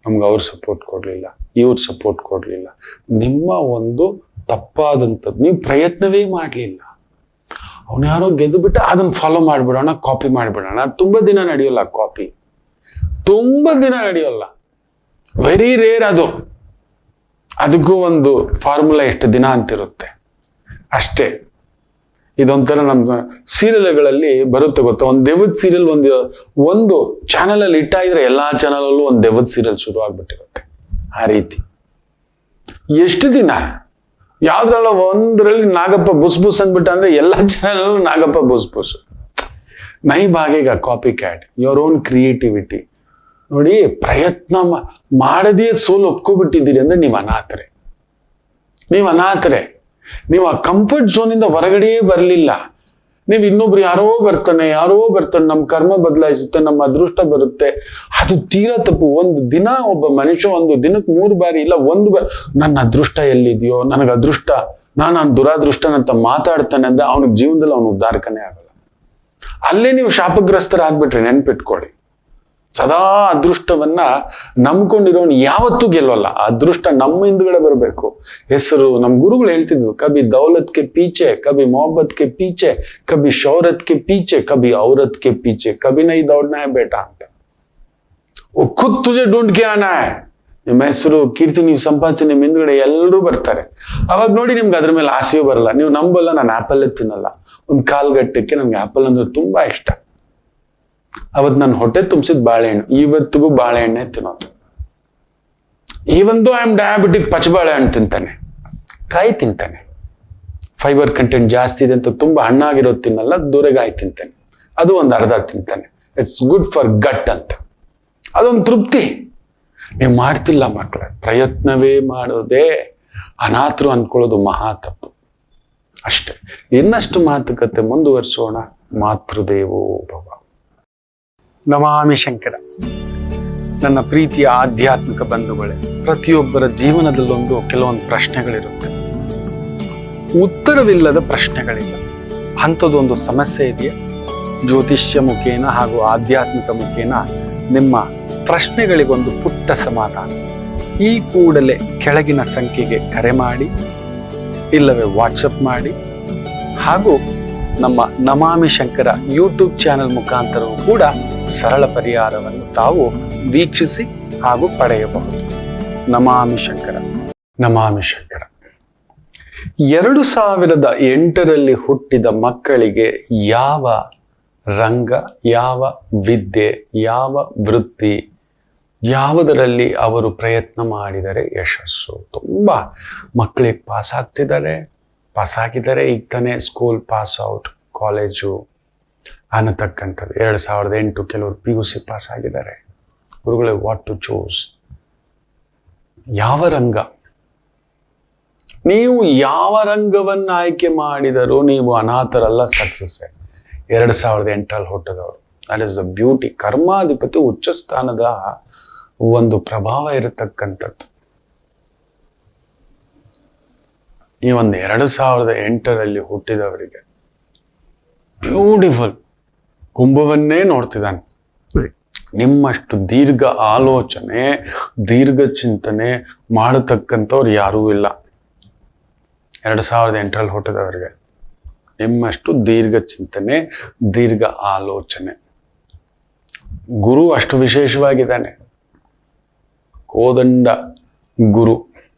ನಮ್ಗೆ ಅವ್ರು ಸಪೋರ್ಟ್ ಕೊಡ್ಲಿಲ್ಲ, ಇವ್ರು ಸಪೋರ್ಟ್ ಕೊಡ್ಲಿಲ್ಲ. ನಿಮ್ಮ ಒಂದು ತಪ್ಪಾದಂಥದ್ದು, ನೀವು ಪ್ರಯತ್ನವೇ ಮಾಡಲಿಲ್ಲ. ಅವನು ಯಾರೋ ಗೆದ್ದು ಬಿಟ್ಟ, ಅದನ್ನ ಫಾಲೋ ಮಾಡ್ಬಿಡೋಣ, ಕಾಪಿ ಮಾಡ್ಬಿಡೋಣ. ತುಂಬಾ ದಿನ ನಡೆಯೋಲ್ಲ ಕಾಪಿ, ತುಂಬಾ ದಿನ ನಡೆಯೋಲ್ಲ. ವೆರಿ ರೇರ್ ಅದು. ಅದಕ್ಕೂ ಒಂದು ಫಾರ್ಮುಲಾ ಎಷ್ಟು ದಿನ ಅಂತಿರುತ್ತೆ ಅಷ್ಟೇ. ಇದೊಂಥರ ನಮ್ಮ ಸೀರಿಯಲ್ಗಳಲ್ಲಿ ಬರುತ್ತೆ ಗೊತ್ತಾ, ಒಂದು ದೆವ್ವದ ಸೀರಿಯಲ್ ಒಂದು ಚಾನಲ್ ಅಲ್ಲಿ ಇಟ್ಟಾಗಿದ್ರೆ ಎಲ್ಲಾ ಚಾನಲ್ ಅಲ್ಲೂ ಒಂದು ದೆವ್ವದ ಸೀರಿಯಲ್ ಶುರು ಆಗ್ಬಿಟ್ಟಿರುತ್ತೆ. ಆ ರೀತಿ ಎಷ್ಟು ದಿನ ಯಾವ್ದ್ರಲ್ಲ ಒಂದ್ರಲ್ಲಿ ನಾಗಪ್ಪ ಬುಸ್ ಅಂದ್ಬಿಟ್ಟ ಅಂದ್ರೆ ಎಲ್ಲಾ ಚಾನಲ್ ನಾಗಪ್ಪ ಬುಸ್. ನೈ ಭಾಗೇಗ copy cat, your own creativity. ನೋಡಿ, ಪ್ರಯತ್ನ ಮಾಡದೇ ಸೋಲು ಒಪ್ಕೊಬಿಟ್ಟಿದ್ದೀರಿ ಅಂದ್ರೆ ನೀವು ಅನಾಥರೆ. ನೀವು ಆ ಕಂಫರ್ಟ್ ಝೋನಿಂದ ಹೊರಗಡೆ ಬರಲಿಲ್ಲ. ನೀವು ಇನ್ನೊಬ್ರು ಯಾರೋ ಬರ್ತಾನೆ, ನಮ್ಮ ಕರ್ಮ ಬದಲಾಯಿಸುತ್ತೆ, ನಮ್ಮ ಅದೃಷ್ಟ ಬರುತ್ತೆ. ಅದು ತೀರಾ ತಪ್ಪು. ಒಂದು ದಿನ ಒಬ್ಬ ಮನುಷ್ಯ ಒಂದು ದಿನಕ್ಕೆ 3 ಬಾರಿ ಇಲ್ಲ 1 ಬಾರಿ ನನ್ನ ಅದೃಷ್ಟ ಎಲ್ಲಿದೆಯೋ, ನನಗೆ ಅದೃಷ್ಟ, ನಾನು ದುರಾದೃಷ್ಟನಂತ ಮಾತಾಡ್ತಾನೆ ಅಂದ್ರೆ ಅವನಿಗೆ ಜೀವನದಲ್ಲಿ ಅವನು ಉದ್ಧಾರಕನೇ ಆಗಲ್ಲ. ಅಲ್ಲೇ ನೀವು ಶಾಪಗ್ರಸ್ತರಾಗ್ಬಿಟ್ರಿ. ನೆನ್ಪಿಟ್ಕೊಳ್ಳಿ, ಸದಾ ಅದೃಷ್ಟವನ್ನ ನಂಬ್ಕೊಂಡಿರೋನು ಯಾವತ್ತೂ ಗೆಲ್ಲೋಲ್ಲ. ಅದೃಷ್ಟ ನಮ್ಮ ಹಿಂದ್ಗಡೆ ಬರಬೇಕು. ಹೆಸರು ನಮ್ಮ ಗುರುಗಳು ಹೇಳ್ತಿದ್ವು, ಕಬಿ ದೌಲತ್ ಕೆ ಪೀಚೆ, ಕಬಿ ಮೊಹಬ್ಬತ್ ಕೆ ಪೀಚೆ, ಕಬಿ ಶೌರತ್ ಕೆ ಪೀಚೆ, ಕಬಿ ಔರತ್ ಕೆ ಪೀಚೆ, ಕಬಿ ನೈ ದೌಡ್ನಾ ಹೈ ಬೇಟಾ ಅಂತ. ಖುದ್ ತುಜೆ ಢೂಂಢ್ ಕೆ ಆನಾ ಹೈ. ನಿಮ್ಮ ಹೆಸರು, ಕೀರ್ತಿ ನೀವು ಸಂಪಾದಿಸಿ ನಿಮ್ಮ ಹಿಂದ್ಗಡೆ ಎಲ್ಲರೂ ಬರ್ತಾರೆ. ಅವಾಗ ನೋಡಿ ನಿಮ್ಗೆ ಅದ್ರ ಮೇಲೆ ಆಸೆಯೂ ಬರಲ್ಲ. ನೀವು ನಂಬಲ್ಲ, ನಾನು ಆಪಲ್ಲೇ ತಿನ್ನಲ್ಲ. ಒಂದು ಕಾಲ್ಗಟ್ಟಕ್ಕೆ ನನ್ಗೆ ಆಪಲ್ ಅಂದ್ರೆ ತುಂಬಾ ಇಷ್ಟ. ಅವತ್ ನನ್ನ ಹೊಟ್ಟೆ ತುಂಬಿಸಿದ ಬಾಳೆಹಣ್ಣು, ಇವತ್ತಿಗೂ ಬಾಳೆಹಣ್ಣೆ ತಿನ್ನೋದು. ಈವಂದು ಐ ಆಮ್ ಡಯಾಬಿಟಿಕ್, ಪಚ ಬಾಳೆಹಣ್ಣು ತಿಂತಾನೆ, ಕಾಯಿ ತಿಂತಾನೆ. ಫೈಬರ್ ಕಂಟೆಂಟ್ ಜಾಸ್ತಿ ಇದೆ ಅಂತ ತುಂಬಾ ಹಣ್ಣಾಗಿರೋದು ತಿನ್ನಲ್ಲ, ದೂರೆಗಾಯಿ ತಿಂತಾನೆ. ಅದು ಒಂದು ಅರ್ಧ ತಿಂತಾನೆ. ಇಟ್ಸ್ ಗುಡ್ ಫಾರ್ ಗಟ್ ಅಂತ. ಅದೊಂದು ತೃಪ್ತಿ. ನೀವು ಮಾಡ್ತಿಲ್ಲ ಮಕ್ಕಳೇ. ಪ್ರಯತ್ನವೇ ಮಾಡೋದೇ ಅನಾಥರು ಅನ್ಕೊಳ್ಳೋದು ಮಹಾ ತಪ್ಪು. ಅಷ್ಟೇ. ಇನ್ನಷ್ಟು ಮಾತುಕತೆ ಮುಂದುವರಿಸೋಣ. ಮಾತೃದೇವೋ ಭವ. ನಮಾಮಿ ಶಂಕರ. ನನ್ನ ಪ್ರೀತಿಯ ಆಧ್ಯಾತ್ಮಿಕ ಬಂಧುಗಳೇ, ಪ್ರತಿಯೊಬ್ಬರ ಜೀವನದಲ್ಲೊಂದು ಕೆಲವೊಂದು ಪ್ರಶ್ನೆಗಳಿರುತ್ತೆ. ಉತ್ತರವಿಲ್ಲದ ಪ್ರಶ್ನೆಗಳಿಲ್ಲ. ಅಂಥದ್ದೊಂದು ಸಮಸ್ಯೆ ಇದೆಯಾ? ಜ್ಯೋತಿಷ್ಯ ಮುಖೇನ ಹಾಗೂ ಆಧ್ಯಾತ್ಮಿಕ ಮುಖೇನ ನಿಮ್ಮ ಪ್ರಶ್ನೆಗಳಿಗೊಂದು ಪುಟ್ಟ ಸಮಾಧಾನ. ಈ ಕೂಡಲೇ ಕೆಳಗಿನ ಸಂಖ್ಯೆಗೆ ಕರೆ ಮಾಡಿ, ಇಲ್ಲವೇ ವಾಟ್ಸಪ್ ಮಾಡಿ, ಹಾಗೂ ನಮ್ಮ ನಮಾಮಿ ಶಂಕರ ಯೂಟ್ಯೂಬ್ ಚಾನೆಲ್ ಮುಖಾಂತರವೂ ಕೂಡ ಸರಳ ಪರಿಹಾರವನ್ನು ತಾವು ವೀಕ್ಷಿಸಿ ಹಾಗೂ ಪಡೆಯಬಹುದು. ನಮಾಮಿ ಶಂಕರ. ನಮಾಮಿ ಶಂಕರ. 2008ರಲ್ಲಿ ಹುಟ್ಟಿದ ಮಕ್ಕಳಿಗೆ ಯಾವ ರಂಗ, ಯಾವ ವಿದ್ಯೆ, ಯಾವ ವೃತ್ತಿ, ಯಾವುದರಲ್ಲಿ ಅವರು ಪ್ರಯತ್ನ ಮಾಡಿದರೆ ಯಶಸ್ಸು? ತುಂಬಾ ಮಕ್ಕಳಿಗೆ ಪಾಸ್ ಆಗ್ತಿದ್ದಾರೆ, ಪಾಸ್ ಆಗಿದ್ದಾರೆ, ಈಗ ತಾನೇ ಸ್ಕೂಲ್ ಪಾಸ್ ಔಟ್, ಕಾಲೇಜು ಅನ್ನತಕ್ಕಂಥದ್ದು. 2008 ಕೆಲವರು PUC ಪಾಸ್ ಆಗಿದ್ದಾರೆ. ಗುರುಗಳೇ, ವಾಟ್ ಟು ಚೂಸ್? ಯಾವ ರಂಗ? ನೀವು ಯಾವ ರಂಗವನ್ನು ಆಯ್ಕೆ ಮಾಡಿದರೂ ನೀವು ಅನಾಥರಲ್ಲ, ಸಕ್ಸಸ್. 2008 ಹುಟ್ಟಿದವರು. That is the beauty. ಕರ್ಮಾಧಿಪತಿ ಉಚ್ಚ ಸ್ಥಾನದ ಒಂದು ಪ್ರಭಾವ ಇರತಕ್ಕಂಥದ್ದು. ಈ ಒಂದು 2008 ಹುಟ್ಟಿದವರಿಗೆ ಬ್ಯೂಟಿಫುಲ್ ಕುಂಭವನ್ನೇ ನೋಡ್ತಿದ್ದಾನೆ. ನಿಮ್ಮಷ್ಟು ದೀರ್ಘ ಆಲೋಚನೆ, ದೀರ್ಘ ಚಿಂತನೆ ಮಾಡತಕ್ಕಂಥವ್ರು ಯಾರೂ ಇಲ್ಲ 2008 ಹುಟ್ಟಿದವರಿಗೆ. ನಿಮ್ಮಷ್ಟು ದೀರ್ಘ ಚಿಂತನೆ, ದೀರ್ಘ ಆಲೋಚನೆ. ಗುರು ಅಷ್ಟು ವಿಶೇಷವಾಗಿದ್ದಾನೆ. ಕೋದಂಡ ಗುರು,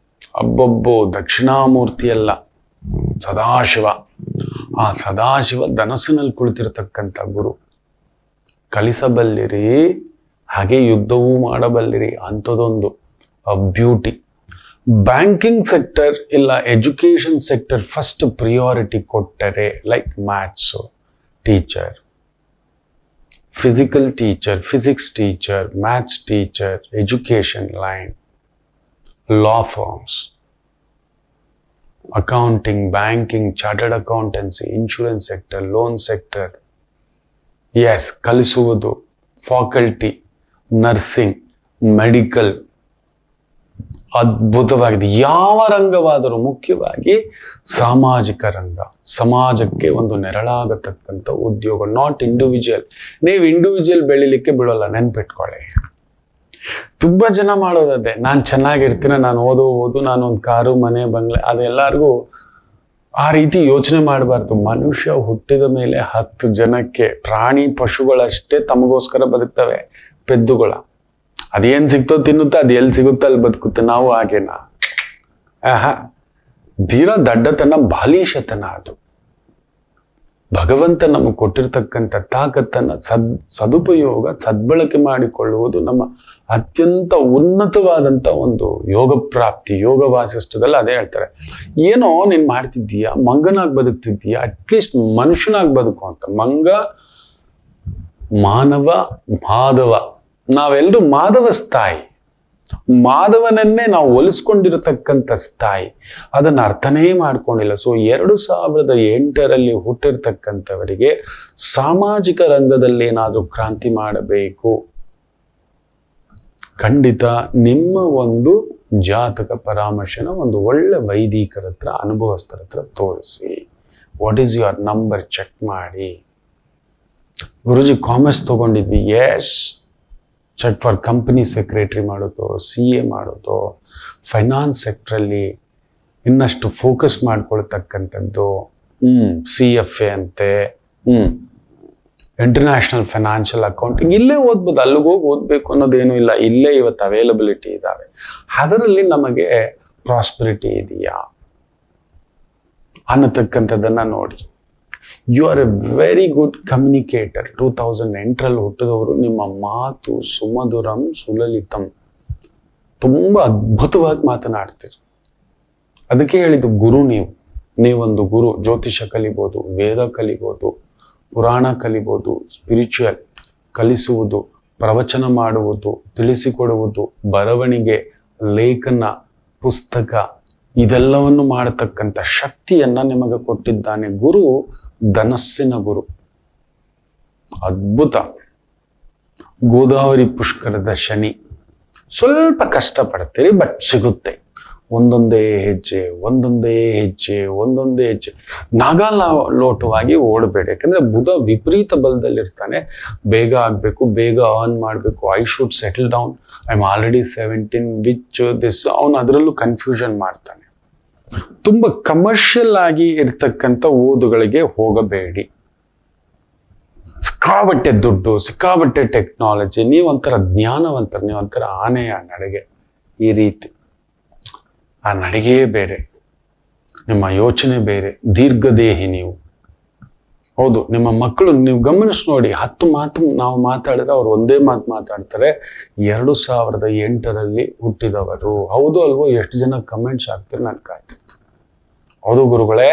ಅಬ್ಬೊಬ್ಬೋ ದಕ್ಷಿಣಾಮೂರ್ತಿಯಲ್ಲ, ಸದಾಶಿವ. ಆ ಸದಾಶಿವ ಧನಸ್ಸಿನಲ್ಲಿ ಕುಳಿತಿರತಕ್ಕಂಥ ಗುರು. ಕಲಿಸಬಲ್ಲಿರಿ, ಹಾಗೆ ಯುದ್ಧವೂ ಮಾಡಬಲ್ಲಿರಿ, ಅಂಥದೊಂದು ಬ್ಯೂಟಿ. ಬ್ಯಾಂಕಿಂಗ್ ಸೆಕ್ಟರ್ ಇಲ್ಲ ಎಜುಕೇಶನ್ ಸೆಕ್ಟರ್ ಫಸ್ಟ್ ಪ್ರಿಯಾರಿಟಿ ಕೊಟ್ಟರೆ, like maths teacher, physical teacher, physics teacher, maths teacher, education line, law firms, accounting, banking, chartered accountancy, insurance sector, loan sector, yes, ಕಲಿಸುವುದು, ಫ್ಯಾಕಲ್ಟಿ, ನರ್ಸಿಂಗ್, ಮೆಡಿಕಲ್, ಅದ್ಭುತವಾಗಿದೆ. ಯಾವ ರಂಗವಾದರೂ, ಮುಖ್ಯವಾಗಿ ಸಾಮಾಜಿಕ ರಂಗ, ಸಮಾಜಕ್ಕೆ ಒಂದು ನೆರಳಾಗತಕ್ಕಂಥ ಉದ್ಯೋಗ, ನಾಟ್ ಇಂಡಿವಿಜುವಲ್. ನೀವು ಇಂಡಿವಿಜುವಲ್ ಬೆಳಿಲಿಕ್ಕೆ ಬಿಡೋಲ್ಲ, ನೆನ್ಪಿಟ್ಕೊಳ್ಳಿ. ತುಂಬಾ ಜನ ಮಾಡೋದದೆ, ನಾನು ಚೆನ್ನಾಗಿರ್ತೀನಿ, ನಾನು ಓದು, ನಾನೊಂದು ಕಾರು, ಮನೆ, ಬಂಗ್ಲೆ, ಅದೆಲ್ಲರಿಗೂ ಆ ರೀತಿ ಯೋಚನೆ ಮಾಡಬಾರ್ದು. ಮನುಷ್ಯ ಹುಟ್ಟಿದ ಮೇಲೆ 10 ಜನಕ್ಕೆ, ಪ್ರಾಣಿ ಪಶುಗಳಷ್ಟೇ ತಮಗೋಸ್ಕರ ಬದುಕ್ತವೆ. ಪೆದ್ದುಗಳ ಅದೇನ್ ಸಿಗ್ತೋ ತಿನ್ನುತ್ತೆ, ಅದು ಎಲ್ಲಿ ಸಿಗುತ್ತೋ ಅಲ್ಲಿ ಬದುಕುತ್ತೆ. ನಾವು ಹಾಗೇನಾ? ಧೀರ ದಡ್ಡತನ, ಬಾಲೀಶತನ. ಅದು ಭಗವಂತ ನಮಗೆ ಕೊಟ್ಟಿರ್ತಕ್ಕಂಥ ತಾಕತ್ತನ್ನ ಸದುಪಯೋಗ, ಸದ್ಬಳಕೆ ಮಾಡಿಕೊಳ್ಳುವುದು ನಮ್ಮ ಅತ್ಯಂತ ಉನ್ನತವಾದಂಥ ಒಂದು ಯೋಗ ಪ್ರಾಪ್ತಿ. ಯೋಗ ವಾಸಿಷ್ಠದಲ್ಲಿ ಅದೇ ಹೇಳ್ತಾರೆ, ಏನೋ ನೀನ್ ಮಾಡ್ತಿದ್ದೀಯಾ, ಮಂಗನಾಗಿ ಬದುಕ್ತಿದ್ದೀಯಾ, ಅಟ್ಲೀಸ್ಟ್ ಮನುಷ್ಯನಾಗಿ ಬದುಕು ಅಂತ. ಮಂಗ, ಮಾನವ, ಮಾಧವ. ನಾವೆಲ್ಲರೂ ಮಾಧವ ಸ್ಥಾಯಿ. ಮಾಧವನನ್ನೇ ನಾವು ಒಲಿಸ್ಕೊಂಡಿರತಕ್ಕಂಥ ಸ್ಥಾಯಿ. ಅದನ್ನ ಅರ್ಥನೇ ಮಾಡ್ಕೊಂಡಿಲ್ಲ. ಸೊ 2008 ಹುಟ್ಟಿರ್ತಕ್ಕಂಥವರಿಗೆ ಸಾಮಾಜಿಕ ರಂಗದಲ್ಲಿ ಏನಾದರೂ ಕ್ರಾಂತಿ ಮಾಡಬೇಕು, ಖಂಡಿತ ನಿಮ್ಮ ಒಂದು ಜಾತಕ ಪರಾಮರ್ಶನ ಒಂದು ಒಳ್ಳೆ ವೈದಿಕರ ಹತ್ರ, ಅನುಭವಸ್ಥರ ಹತ್ರ ತೋರಿಸಿ. What is your number check ಮಾಡಿ. ಗುರುಜಿ ಕಾಮರ್ಸ್ ತಗೊಂಡಿದ್ವಿ, yes, check for company secretary ಮಾಡೋದು, CA ಮಾಡೋದು, ಫೈನಾನ್ಸ್ ಸೆಕ್ಟ್ರಲ್ಲಿ ಇನ್ನಷ್ಟು ಫೋಕಸ್ ಮಾಡ್ಕೊಳ್ತಕ್ಕಂಥದ್ದು, CFA ಅಂತೆ, ಇಂಟರ್ನ್ಯಾಷನಲ್ ಫೈನಾನ್ಷಿಯಲ್ ಅಕೌಂಟಿಂಗ್. ಇಲ್ಲೇ ಓದ್ಬೋದು, ಅಲ್ಲಿಗೆ ಹೋಗಿ ಓದಬೇಕು ಅನ್ನೋದೇನು ಇಲ್ಲ. ಇಲ್ಲೇ ಇವತ್ತು ಅವೈಲಬಿಲಿಟಿ ಇದ್ದಾವೆ. ಅದರಲ್ಲಿ ನಮಗೆ ಪ್ರಾಸ್ಪರಿಟಿ ಇದೆಯಾ ಅನ್ನತಕ್ಕಂಥದ್ದನ್ನ ನೋಡಿ. You are a very good communicator. 2008 ಹುಟ್ಟಿದವರು. ನಿಮ್ಮ ಮಾತು ಸುಮಧುರಂ ಸುಲಲಿತಂ, ತುಂಬಾ ಅದ್ಭುತವಾಗಿ ಮಾತನಾಡ್ತೀರಿ. ಅದಕ್ಕೆ ಹೇಳಿದ್ದು ಗುರು. ನೀವೊಂದು ಗುರು. ಜ್ಯೋತಿಷ ಕಲಿಬೋದು, ವೇದ ಕಲಿಬೋದು, ಪುರಾಣ ಕಲಿಬೋದು, ಸ್ಪಿರಿಚುವಲ್ ಕಲಿಸುವುದು, ಪ್ರವಚನ ಮಾಡುವುದು, ತಿಳಿಸಿಕೊಡುವುದು, ಬರವಣಿಗೆ, ಲೇಖನ, ಪುಸ್ತಕ, ಇದೆಲ್ಲವನ್ನು ಮಾಡತಕ್ಕಂಥ ಶಕ್ತಿಯನ್ನ ನಿಮಗೆ ಕೊಟ್ಟಿದ್ದಾನೆ ಗುರು. ಧನಸ್ಸಿನ ಗುರು, ಅದ್ಭುತ. ಗೋದಾವರಿ ಪುಷ್ಕರದ ಶನಿ. ಸ್ವಲ್ಪ ಕಷ್ಟ ಪಡ್ತೀರಿ, ಬಟ್ ಸಿಗುತ್ತೆ. ಒಂದೊಂದೇ ಹೆಜ್ಜೆ, ನಾಗಾಲೋಟವಾಗಿ ಓಡಬೇಡಿ. ಯಾಕಂದ್ರೆ ಬುಧ ವಿಪರೀತ ಬಲದಲ್ಲಿರ್ತಾನೆ. ಬೇಗ ಆಗ್ಬೇಕು, ಬೇಗ ಅರ್ನ್ ಮಾಡಬೇಕು. I should settle down, I am already 17 which this. ಅವನು ಅದರಲ್ಲೂ ಕನ್ಫ್ಯೂಷನ್ ಮಾಡ್ತಾನೆ. ತುಂಬಾ ಕಮರ್ಷಿಯಲ್ ಆಗಿ ಇರ್ತಕ್ಕಂಥ ಓದುಗಳಿಗೆ ಹೋಗಬೇಡಿ. ಸಿಕ್ಕಾಬಟ್ಟೆ ದುಡ್ಡು, ಸಿಕ್ಕಾಬಟ್ಟೆ ಟೆಕ್ನಾಲಜಿ. ನೀವೊಂಥರ ಜ್ಞಾನವಂತರ, ನೀವೊಂಥರ ಆನೆಯ ನಡೆಗೆ. ಈ ರೀತಿ ಆ ನಡೆಗೆಯೇ ಬೇರೆ, ನಿಮ್ಮ ಯೋಚನೆ ಬೇರೆ. ದೀರ್ಘದೇಹಿ ನೀವು. ಹೌದು, ನಿಮ್ಮ ಮಕ್ಕಳು ನೀವು ಗಮನಿಸಿ ನೋಡಿ. 10 ಮಾತು ನಾವು ಮಾತಾಡಿದ್ರೆ ಅವ್ರು ಒಂದೇ ಮಾತು ಮಾತಾಡ್ತಾರೆ. 2008 ಹುಟ್ಟಿದವರು. ಹೌದು ಅಲ್ವೋ? ಎಷ್ಟು ಜನ ಕಮೆಂಟ್ಸ್ ಹಾಕ್ತಾರೆ, ನಾನು ಕಾಯ್ತಿರ್ತೀನಿ. ಹೌದು ಗುರುಗಳೇ,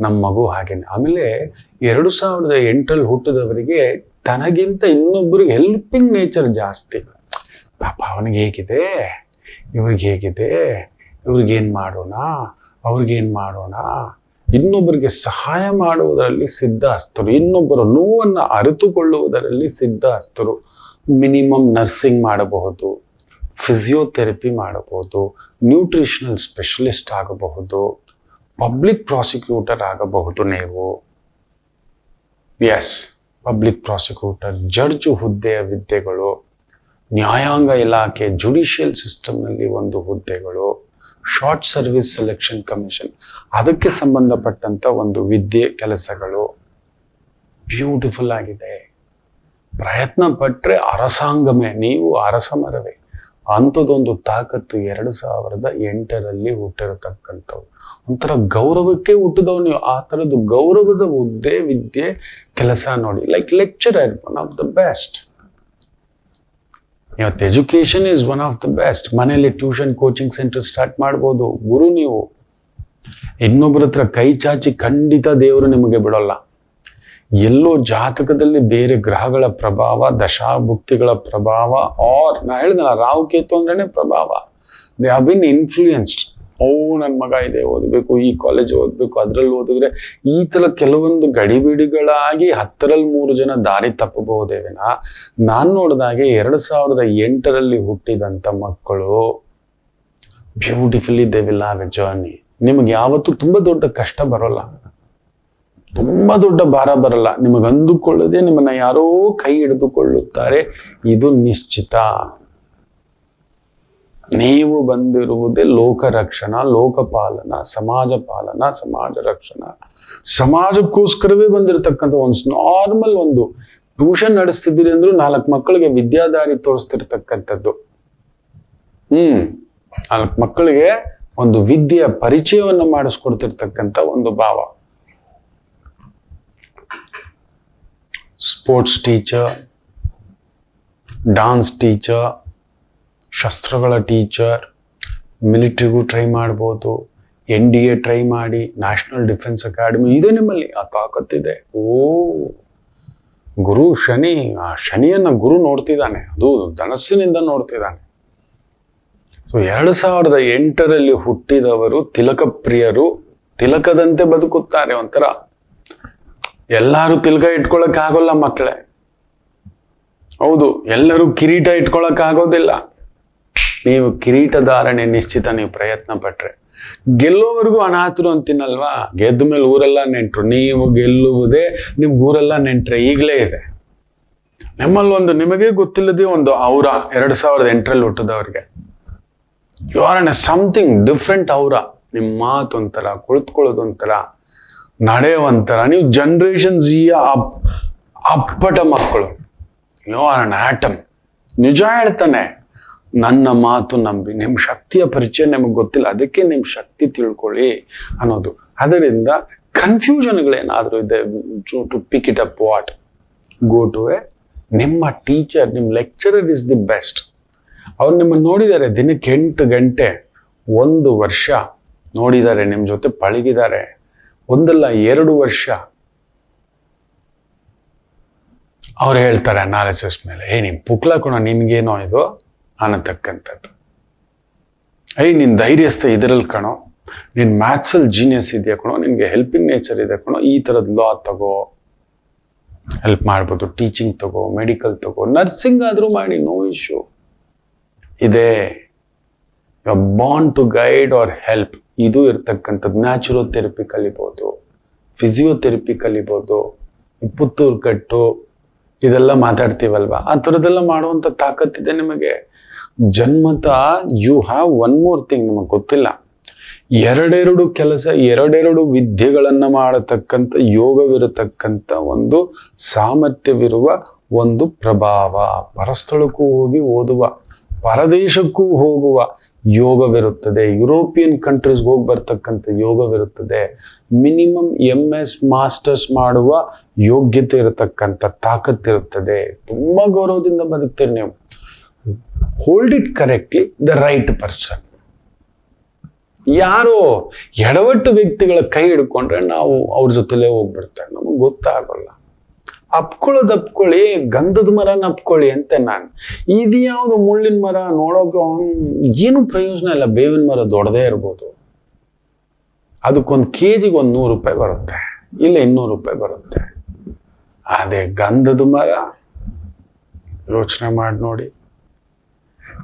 ನಮ್ಮ ಮಗು ಹಾಗೇನೆ. ಆಮೇಲೆ 2008 ಹುಟ್ಟಿದವರಿಗೆ ತನಗಿಂತ ಇನ್ನೊಬ್ಬರಿಗೆ ಹೆಲ್ಪಿಂಗ್ ನೇಚರ್ ಜಾಸ್ತಿ. ಪಾಪ ಅವನಿಗೆ ಹೇಗಿದೆ, ಇವ್ರಿಗೆ ಹೇಗಿದೆ, ಇವ್ರಿಗೇನ್ ಮಾಡೋಣ, ಅವ್ರಿಗೇನ್ ಮಾಡೋಣ, ಇನ್ನೊಬ್ಬರಿಗೆ ಸಹಾಯ ಮಾಡುವುದರಲ್ಲಿ ಸಿದ್ಧಹಸ್ತರು, ಇನ್ನೊಬ್ಬರ ನೋವನ್ನು ಅರಿತುಕೊಳ್ಳುವುದರಲ್ಲಿ ಸಿದ್ಧಹಸ್ತರು. ಮಿನಿಮಮ್ ನರ್ಸಿಂಗ್ ಮಾಡಬಹುದು, ಫಿಸಿಯೋಥೆರಪಿ ಮಾಡಬಹುದು, ನ್ಯೂಟ್ರಿಷನಲ್ ಸ್ಪೆಷಲಿಸ್ಟ್ ಆಗಬಹುದು, ಪಬ್ಲಿಕ್ ಪ್ರಾಸಿಕ್ಯೂಟರ್ ಆಗಬಹುದು ನೀವು. ಎಸ್, ಪಬ್ಲಿಕ್ ಪ್ರಾಸಿಕ್ಯೂಟರ್, ಜಡ್ಜ್ ಹುದ್ದೆಯ ವಿದ್ಯೆಗಳು, ನ್ಯಾಯಾಂಗ ಇಲಾಖೆ ಜುಡಿಷಿಯಲ್ ಸಿಸ್ಟಮ್ನಲ್ಲಿ ಒಂದು ಹುದ್ದೆಗಳು, ಶಾರ್ಟ್ ಸರ್ವಿಸ್ ಸೆಲೆಕ್ಷನ್ ಕಮಿಷನ್ ಅದಕ್ಕೆ ಸಂಬಂಧಪಟ್ಟಂತ ಒಂದು ವಿದ್ಯೆ ಕೆಲಸಗಳು. ಬ್ಯೂಟಿಫುಲ್ ಆಗಿದೆ. ಪ್ರಯತ್ನ ಪಟ್ರೆ ಅರಸಾಂಗಮೇ, ನೀವು ಅರಸಮರವೇ. ಅಂಥದ್ದೊಂದು ತಾಕತ್ತು 2008 ಹುಟ್ಟಿರತಕ್ಕಂಥವು. ಒಂಥರ ಗೌರವಕ್ಕೆ ಹುಟ್ಟಿದವು ನೀವು. ಆ ಥರದ್ದು ಗೌರವದ ಹುದ್ದೆ, ವಿದ್ಯೆ, ಕೆಲಸ ನೋಡಿ. Like lecturer, one of the best. ಇವತ್ತು education is one of the best. ಮನೆಯಲ್ಲಿ ಟ್ಯೂಷನ್ ಕೋಚಿಂಗ್ ಸೆಂಟರ್ ಸ್ಟಾರ್ಟ್ ಮಾಡ್ಬೋದು. ಗುರು ನೀವು. ಇನ್ನೊಬ್ಬರ ಹತ್ರ ಕೈ ಚಾಚಿ ಖಂಡಿತ ದೇವರು ನಿಮಗೆ ಬಿಡೋಲ್ಲ. ಎಲ್ಲೋ ಜಾತಕದಲ್ಲಿ ಬೇರೆ ಗ್ರಹಗಳ ಪ್ರಭಾವ, ದಶಾಭುಕ್ತಿಗಳ ಪ್ರಭಾವ, ಆರ್ ನಾ ಹೇಳಿದಲ್ಲ ರಾಹು ಕೇತು ಅಂದ್ರೇನೆ ಪ್ರಭಾವ. They have been influenced. ನನ್ನ ಮಗ ಇದೆ, ಓದಬೇಕು, ಈ ಕಾಲೇಜ್ ಓದಬೇಕು, ಅದ್ರಲ್ಲಿ ಓದಿದ್ರೆ ಈ ತರ ಕೆಲವೊಂದು ಗಡಿಬಿಡಿಗಳಾಗಿ 10ರಲ್ಲಿ 3 ಜನ ದಾರಿ ತಪ್ಪಬಹುದೇ ವಿನ, ನಾನು ನೋಡಿದಾಗೆ 2008 ಹುಟ್ಟಿದಂತ ಮಕ್ಕಳು beautifully they will have A journey. ನಿಮ್ಗೆ ಯಾವತ್ತೂ ತುಂಬಾ ದೊಡ್ಡ ಕಷ್ಟ ಬರೋಲ್ಲ, ತುಂಬಾ ದೊಡ್ಡ ಭಾರ ಬರಲ್ಲ. ನಿಮಗೆ ಅಂದುಕೊಳ್ಳದೆ ನಿಮ್ಮನ್ನ ಯಾರೋ ಕೈ ಹಿಡಿದುಕೊಳ್ಳುತ್ತಾರೆ, ಇದು ನಿಶ್ಚಿತ. ನೀವು ಬಂದಿರುವುದೇ ಲೋಕ ರಕ್ಷಣಾ, ಲೋಕಪಾಲನ, ಸಮಾಜ ಪಾಲನ, ಸಮಾಜ ರಕ್ಷಣಾ, ಸಮಾಜಕ್ಕೋಸ್ಕರವೇ ಬಂದಿರತಕ್ಕಂಥ ಒಂದು ನಾರ್ಮಲ್ ಒಂದು ಟ್ಯೂಷನ್ ನಡೆಸ್ತಿದ್ದೀರಿ ಅಂದ್ರೂ 4 ಮಕ್ಕಳಿಗೆ ವಿದ್ಯಾದಾರಿ ತೋರಿಸ್ತಿರ್ತಕ್ಕಂಥದ್ದು. 4 ಮಕ್ಕಳಿಗೆ ಒಂದು ವಿದ್ಯೆಯ ಪರಿಚಯವನ್ನು ಮಾಡಿಸ್ಕೊಡ್ತಿರ್ತಕ್ಕಂಥ ಒಂದು ಭಾವ. ಸ್ಪೋರ್ಟ್ಸ್ ಟೀಚರ್, ಡಾನ್ಸ್ ಟೀಚರ್, ಶಸ್ತ್ರಗಳ ಟೀಚರ್, ಮಿಲಿಟರಿಗೂ ಟ್ರೈ ಮಾಡ್ಬೋದು, NDA ಟ್ರೈ ಮಾಡಿ, ನ್ಯಾಷನಲ್ ಡಿಫೆನ್ಸ್ ಅಕಾಡೆಮಿ ಇದೆ ನಿಮ್ಮಲ್ಲಿ. ಆ ತಾಕತ್ತಿದೆ. ಗುರು ಶನಿ, ಆ ಶನಿಯನ್ನ ಗುರು ನೋಡ್ತಿದ್ದಾನೆ, ಅದು ಧನಸ್ಸಿನಿಂದ ನೋಡ್ತಿದ್ದಾನೆ. ಸೊ 2008 ಹುಟ್ಟಿದವರು ತಿಲಕ ಪ್ರಿಯರು, ತಿಲಕದಂತೆ ಬದುಕುತ್ತಾರೆ. ಒಂಥರ ಎಲ್ಲರೂ ತಿಲಕ ಇಟ್ಕೊಳಕ್ ಆಗೋಲ್ಲ ಮಕ್ಕಳೇ. ಹೌದು, ಎಲ್ಲರೂ ಕಿರೀಟ ಇಟ್ಕೊಳಕ್ ಆಗೋದಿಲ್ಲ. ನೀವು ಕಿರೀಟ ಧಾರಣೆ ನಿಶ್ಚಿತ, ನೀವು ಪ್ರಯತ್ನ ಪಟ್ರೆ. ಗೆಲ್ಲೋವರೆಗೂ ಅನಾಥರು ಅಂತೀನಲ್ವಾ, ಗೆದ್ದ ಮೇಲೆ ಊರೆಲ್ಲ ನೆಂಟ್ರು. ನೀವು ಗೆಲ್ಲುವುದೇ ನಿಮ್ಗೆ ಊರೆಲ್ಲ ನೆಂಟ್ರೆ ಈಗಲೇ ಇದೆ. ನಿಮ್ಮಲ್ಲಿ ಒಂದು ನಿಮಗೆ ಗೊತ್ತಿಲ್ಲದೆ ಒಂದು ಔರ 2008 ಹುಟ್ಟಿದವ್ರಿಗೆ, you are on something different aura. ನಿಮ್ಮ ಮಾತು ಒಂಥರ, ಕುಳಿತುಕೊಳ್ಳೋದೊಂಥರ, ನಡೆ ಒಂಥರ. ನೀವು ಜನರೇಷನ್ ಝಿಯ ಅಪ್ಪಟ ಮಕ್ಕಳು. You are an atom. ನಿಜ ಹೇಳ್ತಾನೆ, ನನ್ನ ಮಾತು ನಂಬಿ. ನಿಮ್ಮ ಶಕ್ತಿಯ ಪರಿಚಯ ನಿಮಗೆ ಗೊತ್ತಿಲ್ಲ, ಅದಕ್ಕೆ ನಿಮ್ಮ ಶಕ್ತಿ ತಿಳ್ಕೊಳ್ಳಿ ಅನ್ನೋದು. ಅದರಿಂದ ಕನ್ಫ್ಯೂಷನ್ಗಳೇನಾದರೂ ಇದೆ, to pick it up what, go to a ನಿಮ್ಮ ಟೀಚರ್, ನಿಮ್ಮ ಲೆಕ್ಚರರ್ ಇಸ್ ದಿ ಬೆಸ್ಟ್. ಅವ್ರು ನಿಮ್ಮನ್ನು ನೋಡಿದ್ದಾರೆ, ದಿನಕ್ಕೆ 8 ಗಂಟೆ 1 ವರ್ಷ ನೋಡಿದ್ದಾರೆ, ನಿಮ್ಮ ಜೊತೆ ಪಳಗಿದ್ದಾರೆ. 1 ಅಲ್ಲ 2 ವರ್ಷ. ಅವ್ರು ಹೇಳ್ತಾರೆ ಅನಾಲಿಸಿಸ್ ಮೇಲೆ, ನಿಮ್ ಪುಕ್ಲ ಕಣೋ, ನಿನ್ಗೇನೋ ಇದು ಅನ್ನತಕ್ಕಂಥದ್ದು. ನಿನ್ ಧೈರ್ಯಸ್ಥ ಇದರಲ್ಲಿ ಕಣೋ, ನಿನ್ ಮ್ಯಾಥ್ಸಲ್ಲಿ ಜೀನಿಯಸ್ ಇದೆಯಾ ಕಣೋ, ನಿನ್ಗೆ ಹೆಲ್ಪಿಂಗ್ ನೇಚರ್ ಇದೆ ಕಣೋ, ಈ ಥರದ್ದು ಲಾ ತಗೋ, ಹೆಲ್ಪ್ ಮಾಡ್ಬೋದು. ಟೀಚಿಂಗ್ ತಗೋ, ಮೆಡಿಕಲ್ ತಗೋ, ನರ್ಸಿಂಗ್ ಆದ್ರೂ ಮಾಡಿ, ನೋ ಇಶ್ಯೂ ಇದೆ. Bond to guide or help, ಇದು ಇರ್ತಕ್ಕಂಥದ್ದು. ನ್ಯಾಚುರೋಥೆರಪಿ ಕಲಿಬೋದು, ಫಿಸಿಯೋಥೆರಪಿ ಕಲಿಬೋದು, ಪುತ್ತೂರು ಕಟ್ಟು ಇದೆಲ್ಲ ಮಾತಾಡ್ತೀವಲ್ವಾ, ಆ ಥರದ್ದೆಲ್ಲ ಮಾಡುವಂಥ ತಾಕತ್ತಿದೆ ನಿಮಗೆ. ಜನ್ಮತ you have one more thing, ನಿಮಗೆ ಗೊತ್ತಿಲ್ಲ. 2 ಕೆಲಸ, 2 ವಿದ್ಯೆಗಳನ್ನ ಮಾಡತಕ್ಕಂಥ ಯೋಗವಿರತಕ್ಕಂಥ ಒಂದು ಸಾಮರ್ಥ್ಯವಿರುವ ಒಂದು ಪ್ರಭಾವ. ಪರಸ್ಥಳಕ್ಕೂ ಹೋಗಿ ಓದುವ, ಪರದೇಶಕ್ಕೂ ಹೋಗುವ ಯೋಗವಿರುತ್ತದೆ. ಯುರೋಪಿಯನ್ ಕಂಟ್ರೀಸ್ ಹೋಗಿ ಬರ್ತಕ್ಕಂಥ ಯೋಗವಿರುತ್ತದೆ. ಮಿನಿಮಮ್ MS ಮಾಸ್ಟರ್ಸ್ ಮಾಡುವ ಯೋಗ್ಯತೆ ಇರತಕ್ಕಂಥ ತಾಕತ್ತಿರುತ್ತದೆ. ತುಂಬಾ ಗೌರವದಿಂದ ಬದುಕ್ತೀರಿ ನೀವು. Hold it correctly, the right person. ಯಾರೋ ಎಡವಟ್ಟು ವ್ಯಕ್ತಿಗಳ ಕೈ ಹಿಡ್ಕೊಂಡ್ರೆ ನಾವು ಅವ್ರ ಜೊತೆಲೇ ಹೋಗ್ಬಿಡ್ತಾರೆ, ನಮಗೆ ಗೊತ್ತಾಗಲ್ಲ. ಅಪ್ಕೊಳ್ಳಿ, ಗಂಧದ ಮರನ ಅಪ್ಕೊಳ್ಳಿ ಅಂತ ನಾನು. ಇದು ಯಾವುದು ಮುಳ್ಳಿನ ಮರ, ನೋಡೋಕೆ ಏನು ಪ್ರಯೋಜನ ಇಲ್ಲ. ಬೇವಿನ ಮರ ದೊಡ್ಡದೇ ಇರ್ಬೋದು, ಅದಕ್ಕೊಂದು ಕೆಜಿಗೆ ಒಂದು 100 ರೂಪಾಯಿ ಬರುತ್ತೆ, ಇಲ್ಲ 200 ರೂಪಾಯಿ ಬರುತ್ತೆ. ಅದೇ ಗಂಧದ ಮರ, ಯೋಚನೆ ಮಾಡಿ ನೋಡಿ.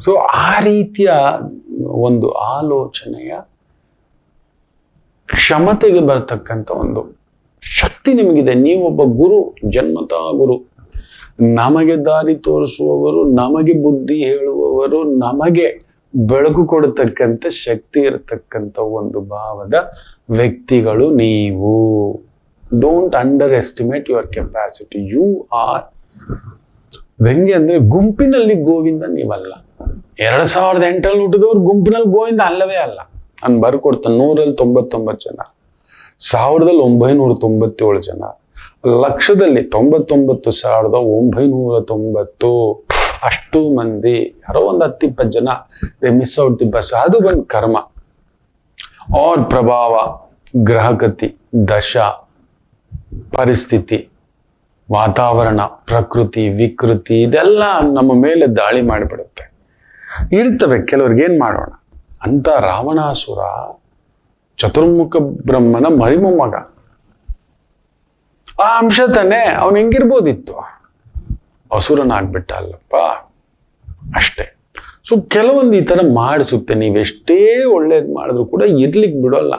ಸೊ ಆ ರೀತಿಯ ಒಂದು ಆಲೋಚನೆಯ ಕ್ಷಮತೆಗೆ ಬರ್ತಕ್ಕಂಥ ಒಂದು ಶಕ್ತಿ ನಿಮಗಿದೆ. ನೀವೊಬ್ಬ ಗುರು, ಜನ್ಮತಃ ಗುರು. ನಮಗೆ ದಾರಿ ತೋರಿಸುವವರು, ನಮಗೆ ಬುದ್ಧಿ ಹೇಳುವವರು, ನಮಗೆ ಬೆಳಕು ಕೊಡತಕ್ಕಂಥ ಶಕ್ತಿ ಇರತಕ್ಕಂಥ ಒಂದು ಭಾವದ ವ್ಯಕ್ತಿಗಳು ನೀವು. Don't underestimate your capacity. You are ವ್ಯಂಗ್ಯ ಅಂದ್ರೆ ಗುಂಪಿನಲ್ಲಿ ಗೋವಿಂದ ನೀವಲ್ಲ. 2008 ಹುಟ್ಟಿದವ್ರು ಗುಂಪಿನಲ್ಲಿ ಗೋವಿಂದ ಅಲ್ಲವೇ ಅಲ್ಲ. ನಾನು ಬರ್ಕೊಡ್ತೇನೆ. 199 ಜನ, 1997 ಜನ, ಲಕ್ಷದಲ್ಲಿ 99,990 ಅಷ್ಟು ಮಂದಿ. ಯಾರೋ ಒಂದು 10-20 ಜನ they miss out the bus. ಅದು ಒಂದು ಕರ್ಮ और ಪ್ರಭಾವ, ಗ್ರಹಗತಿ, ದಶಾ, ಪರಿಸ್ಥಿತಿ, ವಾತಾವರಣ, ಪ್ರಕೃತಿ, ವಿಕೃತಿ ಇದೆಲ್ಲ ನಮ್ಮ ಮೇಲೆ ದಾಳಿ ಮಾಡಿಬಿಡುತ್ತೆ. ಇರ್ತವೆ ಕೆಲವ್ರಿಗೆ. ಏನ್ ಮಾಡೋಣ ಅಂತ. ರಾವಣಾಸುರ ಚತುರ್ಮುಖ ಬ್ರಹ್ಮನ ಮರಿಮೊಮ್ಮಗ. ಆ ಅಂಶ ತಾನೆ ಅವನು ಹೆಂಗಿರ್ಬೋದಿತ್ತು, ಅಸುರನಾಗ್ಬಿಟ್ಟ ಅಲ್ಲಪ್ಪ, ಅಷ್ಟೇ. ಸೊ ಕೆಲವೊಂದು ಈ ತರ ಮಾಡಿಸುತ್ತೆ. ನೀವೆಷ್ಟೇ ಒಳ್ಳೇದು ಮಾಡಿದ್ರು ಕೂಡ ಇರ್ಲಿಕ್ಕೆ ಬಿಡೋಲ್ಲ.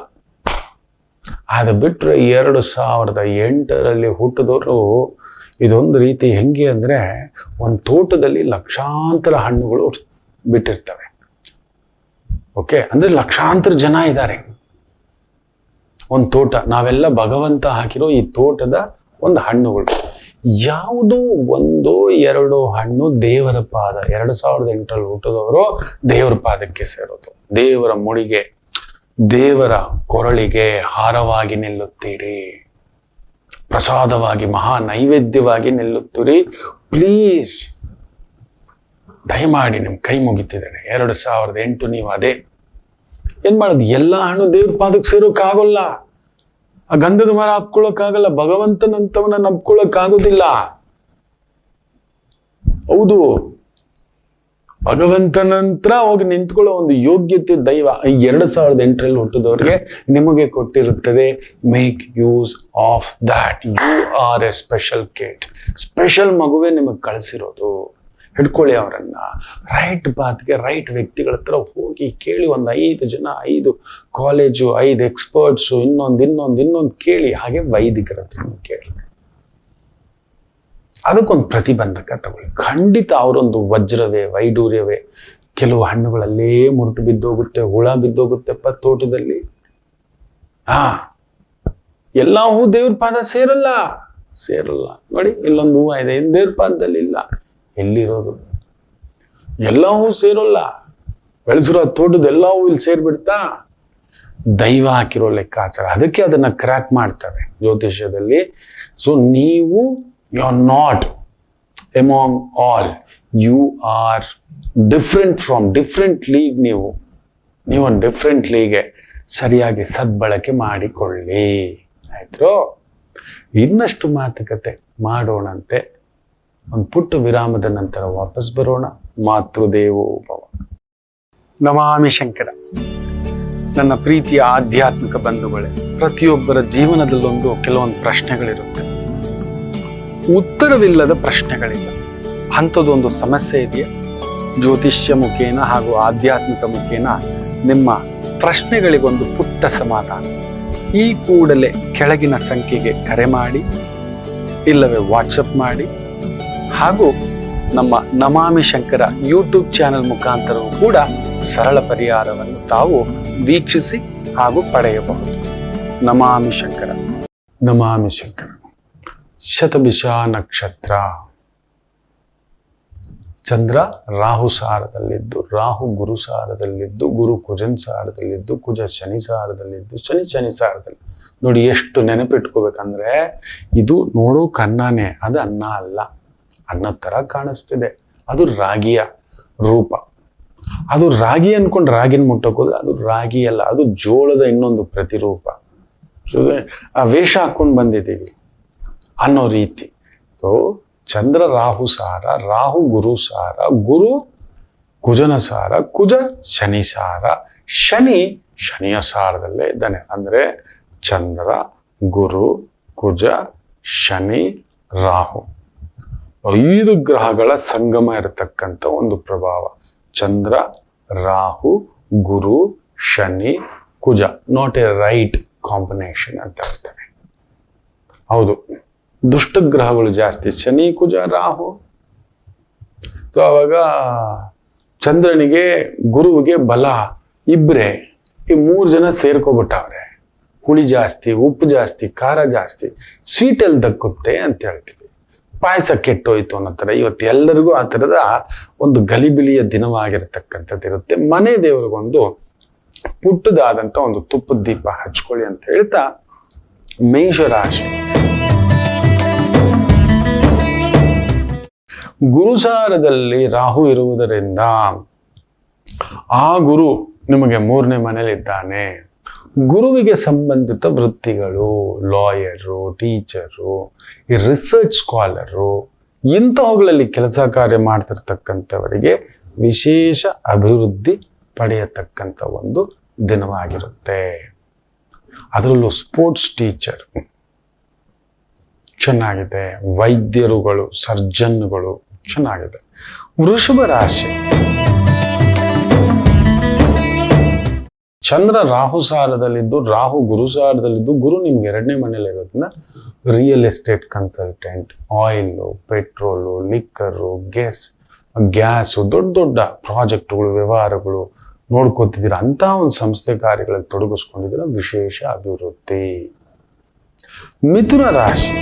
ಅದು ಬಿಟ್ರೆ 2008 ಹುಟ್ಟಿದವರು ಇದೊಂದು ರೀತಿ ಹೆಂಗೆ ಅಂದ್ರೆ, ಒಂದು ತೋಟದಲ್ಲಿ ಲಕ್ಷಾಂತರ ಹಣ್ಣುಗಳು ಬಿಟ್ಟಿರ್ತವೆ. ಓಕೆ, ಅಂದ್ರೆ ಲಕ್ಷಾಂತರ ಜನ ಇದ್ದಾರೆ. ಒಂದು ತೋಟ, ನಾವೆಲ್ಲ ಭಗವಂತ ಹಾಕಿರೋ ಈ ತೋಟದ ಒಂದು ಹಣ್ಣುಗಳು. ಯಾವುದೋ 1-2 ಹಣ್ಣು ದೇವರ ಪಾದ. 2008 ಹುಟ್ಟಿದವರು ದೇವರ ಪಾದಕ್ಕೆ ಸೇರೋದು. ದೇವರ ಮುಡಿಗೆ, ದೇವರ ಕೊರಳಿಗೆ ಹಾರವಾಗಿ ನಿಲ್ಲುತ್ತೀರಿ, ಪ್ರಸಾದವಾಗಿ, ಮಹಾ ನೈವೇದ್ಯವಾಗಿ ನಿಲ್ಲುತ್ತೀರಿ. ಪ್ಲೀಸ್ ದಯಮಾಡಿ ನಿಮ್ ಕೈ ಮುಗಿತಿದ್ದೇನೆ. 2008 ನೀವು ಅದೇ ಏನ್ ಮಾಡೋದು. ಎಲ್ಲ ಹಣ್ಣು ದೇವ್ರ ಪಾದಕ್ಕೆ ಸೇರೋಕ್ಕಾಗಲ್ಲ. ಆ ಗಂಧದ ಮರ ಹಪ್ಕೊಳ್ಳೋಕ್ಕಾಗಲ್ಲ. ಭಗವಂತನಂತವನ್ನ ನಪ್ಕೊಳ್ಳೋಕ್ಕಾಗೋದಿಲ್ಲ. ಹೌದು, ಭಗವಂತನಂತರ ಹೋಗಿ ನಿಂತ್ಕೊಳ್ಳೋ ಒಂದು ಯೋಗ್ಯತೆ ದೈವ 2008 ಹುಟ್ಟಿದವ್ರಿಗೆ ನಿಮಗೆ ಕೊಟ್ಟಿರುತ್ತದೆ. Make use of that. You are a special kid. Special ಮಗುವೆ ನಿಮಗೆ ಕಳಿಸಿರೋದು. ಹಿಡ್ಕೊಳ್ಳಿ ಅವರನ್ನ. ರೈಟ್ ಪಾತ್ಗೆ, ರೈಟ್ ವ್ಯಕ್ತಿಗಳ ಹತ್ರ ಹೋಗಿ ಕೇಳಿ. ಒಂದು 5 ಜನ, 5 ಕಾಲೇಜು, 5 ಎಕ್ಸ್ಪರ್ಟ್ಸು, ಇನ್ನೊಂದು ಕೇಳಿ. ಹಾಗೆ ವೈದಿಕರ ಹತ್ರ ಕೇಳಿ. ಅದಕ್ಕೊಂದು ಪ್ರತಿಬಂಧಕ ತಗೊಳ್ಳಿ. ಖಂಡಿತ ಅವರೊಂದು ವಜ್ರವೇ, ವೈಡೂರ್ಯವೇ. ಕೆಲವು ಹಣ್ಣುಗಳಲ್ಲೇ ಮುರುಟು ಬಿದ್ದೋಗುತ್ತೆ, ಹುಳ ಬಿದ್ದೋಗುತ್ತೆಪ್ಪ ತೋಟದಲ್ಲಿ. ಎಲ್ಲ ಹೂ ದೇವ್ರ ಪಾದ ಸೇರಲ್ಲ. ನೋಡಿ, ಇಲ್ಲೊಂದು ಹೂವು ಇದೆ, ದೇವ್ರ ಪಾದದಲ್ಲಿ ಇಲ್ಲ. ಎಲ್ಲಿರೋದು? ಎಲ್ಲ ಹೂ ಸೇರೋಲ್ಲ. ಬೆಳೆಸಿರೋ ತೋಟದ ಎಲ್ಲ ಹೂ ಇಲ್ಲಿ ಸೇರ್ಬಿಡ್ತಾ? ದೈವ ಹಾಕಿರೋ ಲೆಕ್ಕಾಚಾರ. ಅದಕ್ಕೆ ಅದನ್ನ ಕ್ರ್ಯಾಕ್ ಮಾಡ್ತಾರೆ ಜ್ಯೋತಿಷ್ಯದಲ್ಲಿ. ಸೊ ನೀವು you are not among all. You are different from different league. ನೀವೊಂದು ಡಿಫ್ರೆಂಟ್ ಲೀಗೆ ಸರಿಯಾಗಿ ಸದ್ಬಳಕೆ ಮಾಡಿಕೊಳ್ಳಿ. ಆಯ್ತು? ಇನ್ನಷ್ಟು ಮಾತುಕತೆ ಮಾಡೋಣಂತೆ. ಒಂದು ಪುಟ್ಟ ವಿರಾಮದ ನಂತರ ವಾಪಸ್ ಬರೋಣ. ಮಾತೃದೇವೋ ಭವ. ನಮಾಮಿ ಶಂಕರ. ನನ್ನ ಪ್ರೀತಿಯ ಆಧ್ಯಾತ್ಮಿಕ ಬಂಧುಗಳೇ, ಪ್ರತಿಯೊಬ್ಬರ ಜೀವನದಲ್ಲೊಂದು ಕೆಲವೊಂದು ಪ್ರಶ್ನೆಗಳಿರುತ್ತೆ. ಉತ್ತರವಿಲ್ಲದ ಪ್ರಶ್ನೆಗಳಿಲ್ಲ. ಅಂಥದ್ದೊಂದು ಸಮಸ್ಯೆ ಇದೆಯಾ? ಜ್ಯೋತಿಷ್ಯ ಮುಖೇನ ಹಾಗೂ ಆಧ್ಯಾತ್ಮಿಕ ಮುಖೇನ ನಿಮ್ಮ ಪ್ರಶ್ನೆಗಳಿಗೊಂದು ಪುಟ್ಟ ಸಮಾಧಾನ. ಈ ಕೂಡಲೇ ಕೆಳಗಿನ ಸಂಖ್ಯೆಗೆ ಕರೆ ಮಾಡಿ, ಇಲ್ಲವೇ ವಾಟ್ಸಪ್ ಮಾಡಿ, ಹಾಗೂ ನಮ್ಮ ನಮಾಮಿ ಶಂಕರ ಯೂಟ್ಯೂಬ್ ಚಾನೆಲ್ ಮುಖಾಂತರವೂ ಕೂಡ ಸರಳ ಪರಿಹಾರವನ್ನು ತಾವು ವೀಕ್ಷಿಸಿ ಹಾಗೂ ಪಡೆಯಬಹುದು. ನಮಾಮಿ ಶಂಕರ. ನಮಾಮಿ ಶಂಕರ. ಶತಭಿಷ ನಕ್ಷತ್ರ. ಚಂದ್ರ ರಾಹು ಸಾರದಲ್ಲಿದ್ದು, ರಾಹು ಗುರು ಸಾರದಲ್ಲಿದ್ದು, ಗುರು ಕುಜನ್ ಸಾರದಲ್ಲಿದ್ದು, ಕುಜ ಶನಿ ಸಾರದಲ್ಲಿದ್ದು, ಶನಿ ಸಾರದಲ್ಲಿ. ನೋಡಿ ಎಷ್ಟು ನೆನಪಿಟ್ಕೋಬೇಕಂದ್ರೆ, ಇದು ನೋಡೋ ಅನ್ನನೇ, ಅದು ಅನ್ನ ಅಲ್ಲ. ಅನ್ನದ ತರ ಕಾಣಿಸ್ತಿದೆ, ಅದು ರಾಗಿಯ ರೂಪ. ಅದು ರಾಗಿ ಅನ್ಕೊಂಡು ರಾಗಿನ ಮುಟ್ಟಕ್ಕೆ ಹೋದ್ರೆ ಅದು ರಾಗಿ ಅಲ್ಲ, ಅದು ಜೋಳದ ಇನ್ನೊಂದು ಪ್ರತಿರೂಪ. ಆ ವೇಷ ಹಾಕೊಂಡು ಬಂದಿದ್ದೀವಿ ಅನ್ನೋ ರೀತಿ. ಸೊ ಚಂದ್ರ ರಾಹು ಸಾರ, ರಾಹು ಗುರು ಸಾರ, ಗುರು ಕುಜನ ಸಾರ, ಕುಜ ಶನಿ ಸಾರ, ಶನಿ ಶನಿಯ ಸಾರದಲ್ಲೇ ಇದ್ದಾನೆ. ಅಂದ್ರೆ ಚಂದ್ರ, ಗುರು, ಕುಜ, ಶನಿ, ರಾಹು 5 ಗ್ರಹಗಳ ಸಂಗಮ ಇರತಕ್ಕಂಥ ಒಂದು ಪ್ರಭಾವ. ಚಂದ್ರ, ರಾಹು, ಗುರು, ಶನಿ, ಕುಜ. ನಾಟ್ ಎ ರೈಟ್ ಕಾಂಬಿನೇಷನ್ ಅಂತ ಹೇಳ್ತಾರೆ. ಹೌದು, ದುಷ್ಟ ಗ್ರಹಗಳು ಜಾಸ್ತಿ, ಶನಿ, ಕುಜ, ರಾಹು. ಸೊ ಅವಾಗ ಚಂದ್ರನಿಗೆ ಗುರುವಿಗೆ ಬಲ ಇಬ್ರೆ, ಈ 3 ಜನ ಸೇರ್ಕೊಬಿಟ್ಟವ್ರೆ. ಹುಳಿ ಜಾಸ್ತಿ, ಉಪ್ಪು ಜಾಸ್ತಿ, ಖಾರ ಜಾಸ್ತಿ, ಸ್ವೀಟ್ ಎಲ್ಲಿ ದಕ್ಕುತ್ತೆ ಅಂತ ಹೇಳ್ತೀವಿ. ಪಾಯಸ ಕೆಟ್ಟೋಯ್ತು ಅನ್ನೋ ಥರ ಇವತ್ತು ಎಲ್ಲರಿಗೂ ಆ ಥರದ ಒಂದು ಗಲಿಬಿಲಿಯ ದಿನವಾಗಿರ್ತಕ್ಕಂಥದ್ದು ಇರುತ್ತೆ. ಮನೆ ದೇವರಿಗೊಂದು ಪುಟ್ಟದಾದಂಥ ಒಂದು ತುಪ್ಪದ ದೀಪ ಹಚ್ಕೊಳ್ಳಿ ಅಂತ ಹೇಳ್ತಾ, ಮೇಷರಾಶಿ. ಗುರುಸಾರದಲ್ಲಿ ರಾಹು ಇರುವುದರಿಂದ ಆ ಗುರು ನಿಮಗೆ 3ನೇ ಮನೇಲಿದ್ದಾನೆ. ಗುರುವಿಗೆ ಸಂಬಂಧಿತ ವೃತ್ತಿಗಳು, ಲಾಯರು, ಟೀಚರು, ಈ ರಿಸರ್ಚ್ ಸ್ಕಾಲರು, ಇಂಥವುಗಳಲ್ಲಿ ಕೆಲಸ ಕಾರ್ಯ ಮಾಡ್ತಿರ್ತಕ್ಕಂಥವರಿಗೆ ವಿಶೇಷ ಅಭಿವೃದ್ಧಿ ಪಡೆಯತಕ್ಕಂಥ ಒಂದು ದಿನವಾಗಿರುತ್ತೆ. ಅದರಲ್ಲೂ ಸ್ಪೋರ್ಟ್ಸ್ ಟೀಚರ್ ಚೆನ್ನಾಗಿದೆ, ವೈದ್ಯರುಗಳು, ಸರ್ಜನ್ಗಳು ಚೆನ್ನಾಗಿದೆ. ವೃಷಭ ರಾಶಿ. ಚಂದ್ರ ರಾಹು ಸಾರದಲ್ಲಿದ್ದು, ರಾಹು ಗುರು ಸಾರದಲ್ಲಿದ್ದು, ಗುರು ನಿಮ್ಗೆ 2ನೇ ಮನೇಲಿ ಇರೋದ್ರಿಂದ real estate consultant, oil, petrol, liquor, gas, ದೊಡ್ಡ ದೊಡ್ಡ ಪ್ರಾಜೆಕ್ಟ್ಗಳು, ವ್ಯವಹಾರಗಳು ನೋಡ್ಕೋತಿದ್ದೀರ ಅಂತ ಒಂದು ಸಂಸ್ಥೆ ಕಾರ್ಯಗಳಲ್ಲಿ ತೊಡಗಿಸ್ಕೊಂಡಿದ್ದೀರ, ವಿಶೇಷ ಅಭಿವೃದ್ಧಿ. ಮಿಥುನ ರಾಶಿ.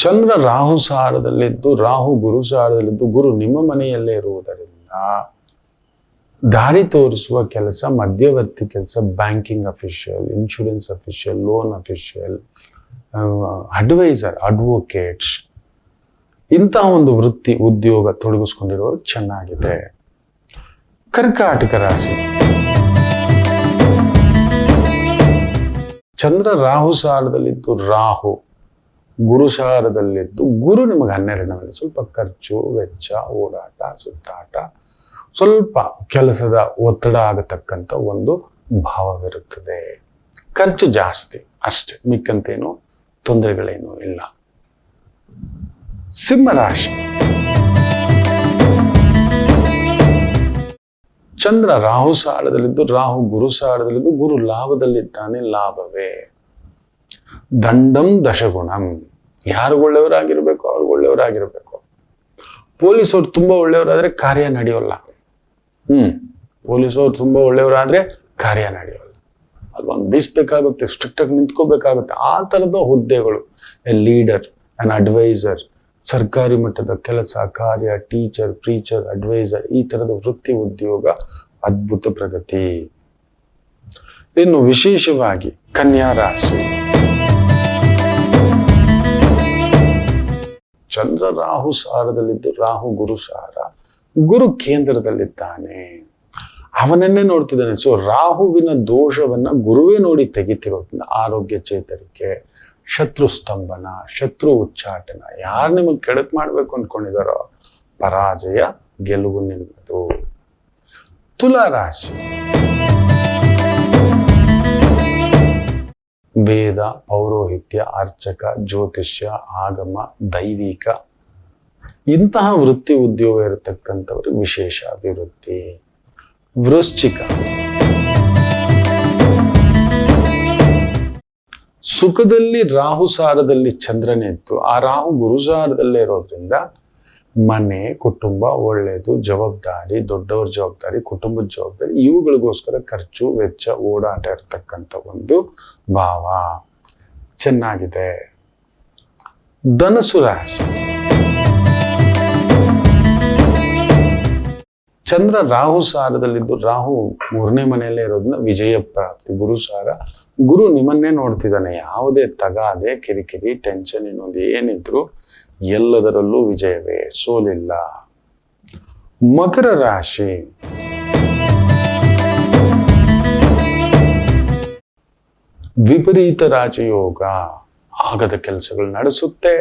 ಚಂದ್ರ ರಾಹು ಸಾರದಲ್ಲಿದ್ದು, ರಾಹು ಗುರು ಸಾರದಲ್ಲಿದ್ದು, ಗುರು ನಿಮ್ಮ ಮನೆಯಲ್ಲೇ ಇರುವುದರಿಂದ ದಾರಿ ತೋರಿಸುವ ಕೆಲಸ, ಮಧ್ಯವರ್ತಿ ಕೆಲಸ, banking official, insurance official, loan official, adviser, advocates, ಇಂತಹ ಒಂದು ವೃತ್ತಿ ಉದ್ಯೋಗ ತೊಡಗಿಸ್ಕೊಂಡಿರೋರು ಚೆನ್ನಾಗಿದೆ. ಕರ್ಕಾಟಕ ರಾಶಿ. ಚಂದ್ರ ರಾಹು ಸಾರದಲ್ಲಿದ್ದು, ರಾಹು ಗುರು ಸಾರದಲ್ಲಿದ್ದು, ಗುರು ನಿಮಗೆ 12ನೇ ಮನೆ. ಸ್ವಲ್ಪ ಖರ್ಚು ವೆಚ್ಚ, ಓಡಾಟ, ಸುತ್ತಾಟ, ಸ್ವಲ್ಪ ಕೆಲಸದ ಒತ್ತಡ ಆಗತಕ್ಕಂಥ ಒಂದು ಭಾವವಿರುತ್ತದೆ. ಖರ್ಚು ಜಾಸ್ತಿ ಅಷ್ಟೇ, ಮಿಕ್ಕಂತೇನು ತೊಂದರೆಗಳೇನೂ ಇಲ್ಲ. ಸಿಂಹರಾಶಿ. ಚಂದ್ರ ರಾಹು ಸಾರದಲ್ಲಿದ್ದು, ರಾಹು ಗುರು ಸಾರದಲ್ಲಿದ್ದು, ಗುರು ಲಾಭದಲ್ಲಿದ್ದಾನೆ, ಲಾಭವೇ. ದಂಡಂ ದಶಗುಣಂ. ಯಾರು ಒಳ್ಳೆಯವರಾಗಿರ್ಬೇಕು ಅವ್ರು ಒಳ್ಳೆಯವರಾಗಿರ್ಬೇಕು. ಪೊಲೀಸವ್ರು ತುಂಬಾ ಒಳ್ಳೆಯವರಾದ್ರೆ ಕಾರ್ಯ ನಡೆಯೋಲ್ಲ. ಪೊಲೀಸವ್ರು ತುಂಬಾ ಒಳ್ಳೆಯವರಾದ್ರೆ ಕಾರ್ಯ ನಡೆಯೋಲ್ಲ. ಅಲ್ವೊಂದು ಬೀಸ್ಬೇಕಾಗುತ್ತೆ, ಸ್ಟ್ರಿಕ್ಟ್ ಆಗಿ ನಿಂತ್ಕೋಬೇಕಾಗುತ್ತೆ. ಆ ತರದ ಹುದ್ದೆಗಳು, ಎ ಲೀಡರ್, ಅನ್ ಅಡ್ವೈಸರ್, ಸರ್ಕಾರಿ ಮಟ್ಟದ ಕೆಲಸ ಕಾರ್ಯ, ಟೀಚರ್, ಪ್ರೀಚರ್, ಅಡ್ವೈಸರ್, ಈ ತರದ ವೃತ್ತಿ ಉದ್ಯೋಗ ಅದ್ಭುತ ಪ್ರಗತಿ. ಇನ್ನು ವಿಶೇಷವಾಗಿ ಕನ್ಯಾ ರಾಶಿ. ಚಂದ್ರ ರಾಹು ಸಾರದಲ್ಲಿದ್ದು, ರಾಹು ಗುರು ಸಾರ, ಗುರು ಕೇಂದ್ರದಲ್ಲಿದ್ದಾನೆ, ಅವನನ್ನೇ ನೋಡ್ತಿದ್ದಾನೆ. ಸೊ ರಾಹುವಿನ ದೋಷವನ್ನ ಗುರುವೇ ನೋಡಿ ತೆಗಿತಿರೋದ್ರಿಂದ ಆರೋಗ್ಯ ಚೇತರಿಕೆ, ಶತ್ರು ಸ್ತಂಭನ, ಶತ್ರು ಉಚ್ಚಾಟನ, ಯಾರು ನಿಮಗೆ ಕೆಡಕ್ ಮಾಡ್ಬೇಕು ಅನ್ಕೊಂಡಿದಾರೋ ಪರಾಜಯ, ಗೆಲುವು ನಿಮ್ಮದು. ತುಲಾ ರಾಶಿ. ವೇದ, ಪೌರೋಹಿತ್ಯ, ಅರ್ಚಕ, ಜ್ಯೋತಿಷ್ಯ, ಆಗಮ, ದೈವಿಕ, ಇಂತಹ ವೃತ್ತಿ ಉದ್ಯೋಗ ಇರತಕ್ಕಂಥವ್ರಿಗೆ ವಿಶೇಷ ಅಭಿವೃದ್ಧಿ. ವೃಶ್ಚಿಕ. ಸುಖದಲ್ಲಿ ರಾಹು ಸಾರದಲ್ಲಿ ಚಂದ್ರನಿದ್ದು, ಆ ರಾಹು ಗುರುಸಾರದಲ್ಲೇ ಇರೋದ್ರಿಂದ ಮನೆ, ಕುಟುಂಬ ಒಳ್ಳೆಯದು, ಜವಾಬ್ದಾರಿ, ದೊಡ್ಡವ್ರ ಜವಾಬ್ದಾರಿ, ಕುಟುಂಬದ ಜವಾಬ್ದಾರಿ, ಇವುಗಳಿಗೋಸ್ಕರ ಖರ್ಚು ವೆಚ್ಚ, ಓಡಾಟ ಇರತಕ್ಕಂಥ ಒಂದು ಭಾವ ಚೆನ್ನಾಗಿದೆ. ಧನಸ್ಸು ರಾಶಿ. ಚಂದ್ರ ರಾಹು ಸಾರದಲ್ಲಿದ್ದು, ರಾಹು 3ನೇ ಮನೆಯಲ್ಲೇ ಇರೋದ್ರಿಂದ ವಿಜಯ ಪ್ರಾಪ್ತಿ. ಗುರು ಸಾರ, ಗುರು ನಿಮ್ಮನ್ನೇ ನೋಡ್ತಿದ್ದಾನೆ. ಯಾವುದೇ ತಗಾದೆ, ಕಿರಿಕಿರಿ, ಟೆನ್ಷನ್ ಇನ್ನೊಂದು ಏನಿದ್ರು ಎಲ್ಲದರಲ್ಲೂ ವಿಜಯವೇ, ಸೋಲಿಲ್ಲ. ಮಕರ ರಾಶಿ, ವಿಪರೀತ ರಾಜಯೋಗ. ಆಗದ ಕೆಲಸಗಳು ನಡೆಸುತ್ತೆ,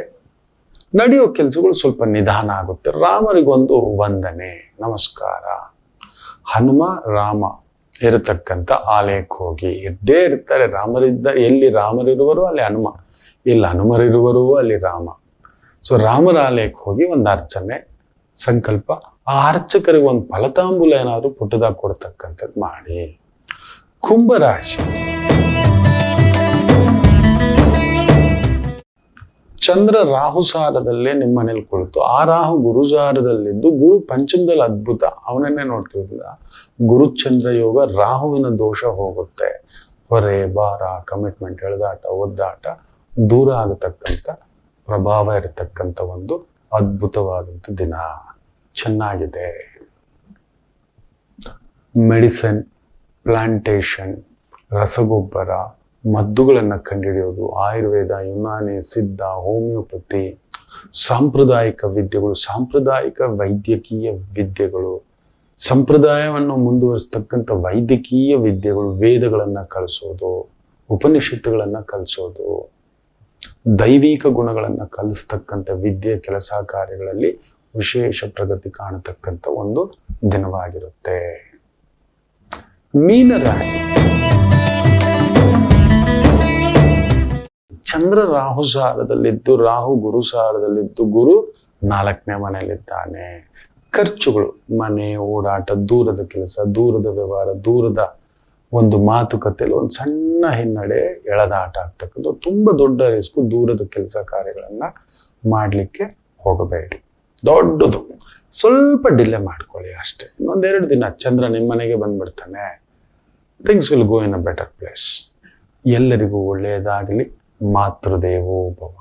ನಡೆಯೋ ಕೆಲಸಗಳು ಸ್ವಲ್ಪ ನಿಧಾನ ಆಗುತ್ತೆ. ರಾಮರಿಗೊಂದು ವಂದನೆ, ನಮಸ್ಕಾರ. ಹನುಮ ರಾಮ ಇರತಕ್ಕಂಥ ಆಲಯಕ್ಕೆ ಹೋಗಿ, ಇದ್ದೇ ಇರ್ತಾರೆ ಎಲ್ಲಿ ರಾಮರಿರುವರು ಅಲ್ಲಿ ಹನುಮ, ಇಲ್ಲಿ ಹನುಮರಿರುವರು ಅಲ್ಲಿ ರಾಮ. ಸೊ ರಾಮರ ಆಲಯಕ್ಕೆ ಹೋಗಿ ಒಂದು ಅರ್ಚನೆ ಸಂಕಲ್ಪ, ಆ ಅರ್ಚಕರಿಗೆ ಒಂದು ಫಲತಾಂಬೂಲ ಏನಾದ್ರು ಪುಟ್ಟದಾಗ ಕೊಡ್ತಕ್ಕಂಥದ್ದು ಮಾಡಿ. ಕುಂಭರಾಶಿ, ಚಂದ್ರ ರಾಹುಸಾರದಲ್ಲೇ ನಿಮ್ಮ ಮನೇಲಿ ಕುಳಿತು, ಆ ರಾಹು ಗುರುಸಾರದಲ್ಲಿದ್ದು, ಗುರು ಪಂಚಮದಲ್ಲಿ ಅದ್ಭುತ, ಅವನನ್ನೇ ನೋಡ್ತಿರ್ಲಿಲ್ಲ. ಗುರುಚಂದ್ರ ಯೋಗ, ರಾಹುವಿನ ದೋಷ ಹೋಗುತ್ತೆ. ಹೊರೆ ಭಾರ, ಕಮಿಟ್ಮೆಂಟ್, ಎಳೆದಾಟ, ಒದ್ದಾಟ ದೂರ ಆಗತಕ್ಕಂಥ ಪ್ರಭಾವ ಇರತಕ್ಕಂಥ ಒಂದು ಅದ್ಭುತವಾದಂಥ ದಿನ, ಚೆನ್ನಾಗಿದೆ. ಮೆಡಿಸಿನ್, ಪ್ಲಾಂಟೇಶನ್, ರಸಗೊಬ್ಬರ, ಮದ್ದುಗಳನ್ನು ಕಂಡುಹಿಡಿಯೋದು, ಆಯುರ್ವೇದ, ಯುನಾನಿ, ಸಿದ್ಧ, ಹೋಮಿಯೋಪತಿ, ಸಾಂಪ್ರದಾಯಿಕ ವಿದ್ಯೆಗಳು, ಸಾಂಪ್ರದಾಯಿಕ ವೈದ್ಯಕೀಯ ವಿದ್ಯೆಗಳು, ಸಂಪ್ರದಾಯವನ್ನು ಮುಂದುವರಿಸ್ತಕ್ಕಂಥ ವೈದ್ಯಕೀಯ ವಿದ್ಯೆಗಳು, ವೇದಗಳನ್ನು ಕಲಿಸೋದು, ಉಪನಿಷತ್ತುಗಳನ್ನು ಕಲಿಸೋದು, ದೈವಿಕ ಗುಣಗಳನ್ನು ಕಲಿಸ್ತಕ್ಕಂಥ ವಿದ್ಯೆ, ಕೆಲಸ ಕಾರ್ಯಗಳಲ್ಲಿ ವಿಶೇಷ ಪ್ರಗತಿ ಕಾಣತಕ್ಕಂಥ ಒಂದು ದಿನವಾಗಿರುತ್ತೆ. ಮೀನರಾಶಿ, ಚಂದ್ರ ರಾಹು ಸಾರದಲ್ಲಿದ್ದು, ರಾಹು ಗುರು ಸಾರದಲ್ಲಿದ್ದು, ಗುರು 4ನೇ ಮನೆಯಲ್ಲಿದ್ದಾನೆ. ಖರ್ಚುಗಳು, ಮನೆ, ಓಡಾಟ, ದೂರದ ಕೆಲಸ, ದೂರದ ವ್ಯವಹಾರ, ದೂರದ ಒಂದು ಮಾತುಕತೆಯಲ್ಲಿ ಒಂದು ಸಣ್ಣ ಹಿನ್ನಡೆ, ಎಳೆದಾಟ ಆಗ್ತಕ್ಕಂಥ ತುಂಬ ದೊಡ್ಡ ರಿಸ್ಕು. ದೂರದ ಕೆಲಸ ಕಾರ್ಯಗಳನ್ನ ಮಾಡಲಿಕ್ಕೆ ಹೋಗಬೇಡಿ. ದೊಡ್ಡದು ಸ್ವಲ್ಪ ಡಿಲೇ ಮಾಡ್ಕೊಳ್ಳಿ ಅಷ್ಟೇ. ಇನ್ನೊಂದೆರಡು ದಿನ ಚಂದ್ರ ನಿಮ್ಮ ಮನೆಗೆ ಬಂದ್ಬಿಡ್ತಾನೆ. Things will go in a better place. ಎಲ್ಲರಿಗೂ ಒಳ್ಳೆಯದಾಗಲಿ. ಮಾತೃದೇವೋ ಭವ.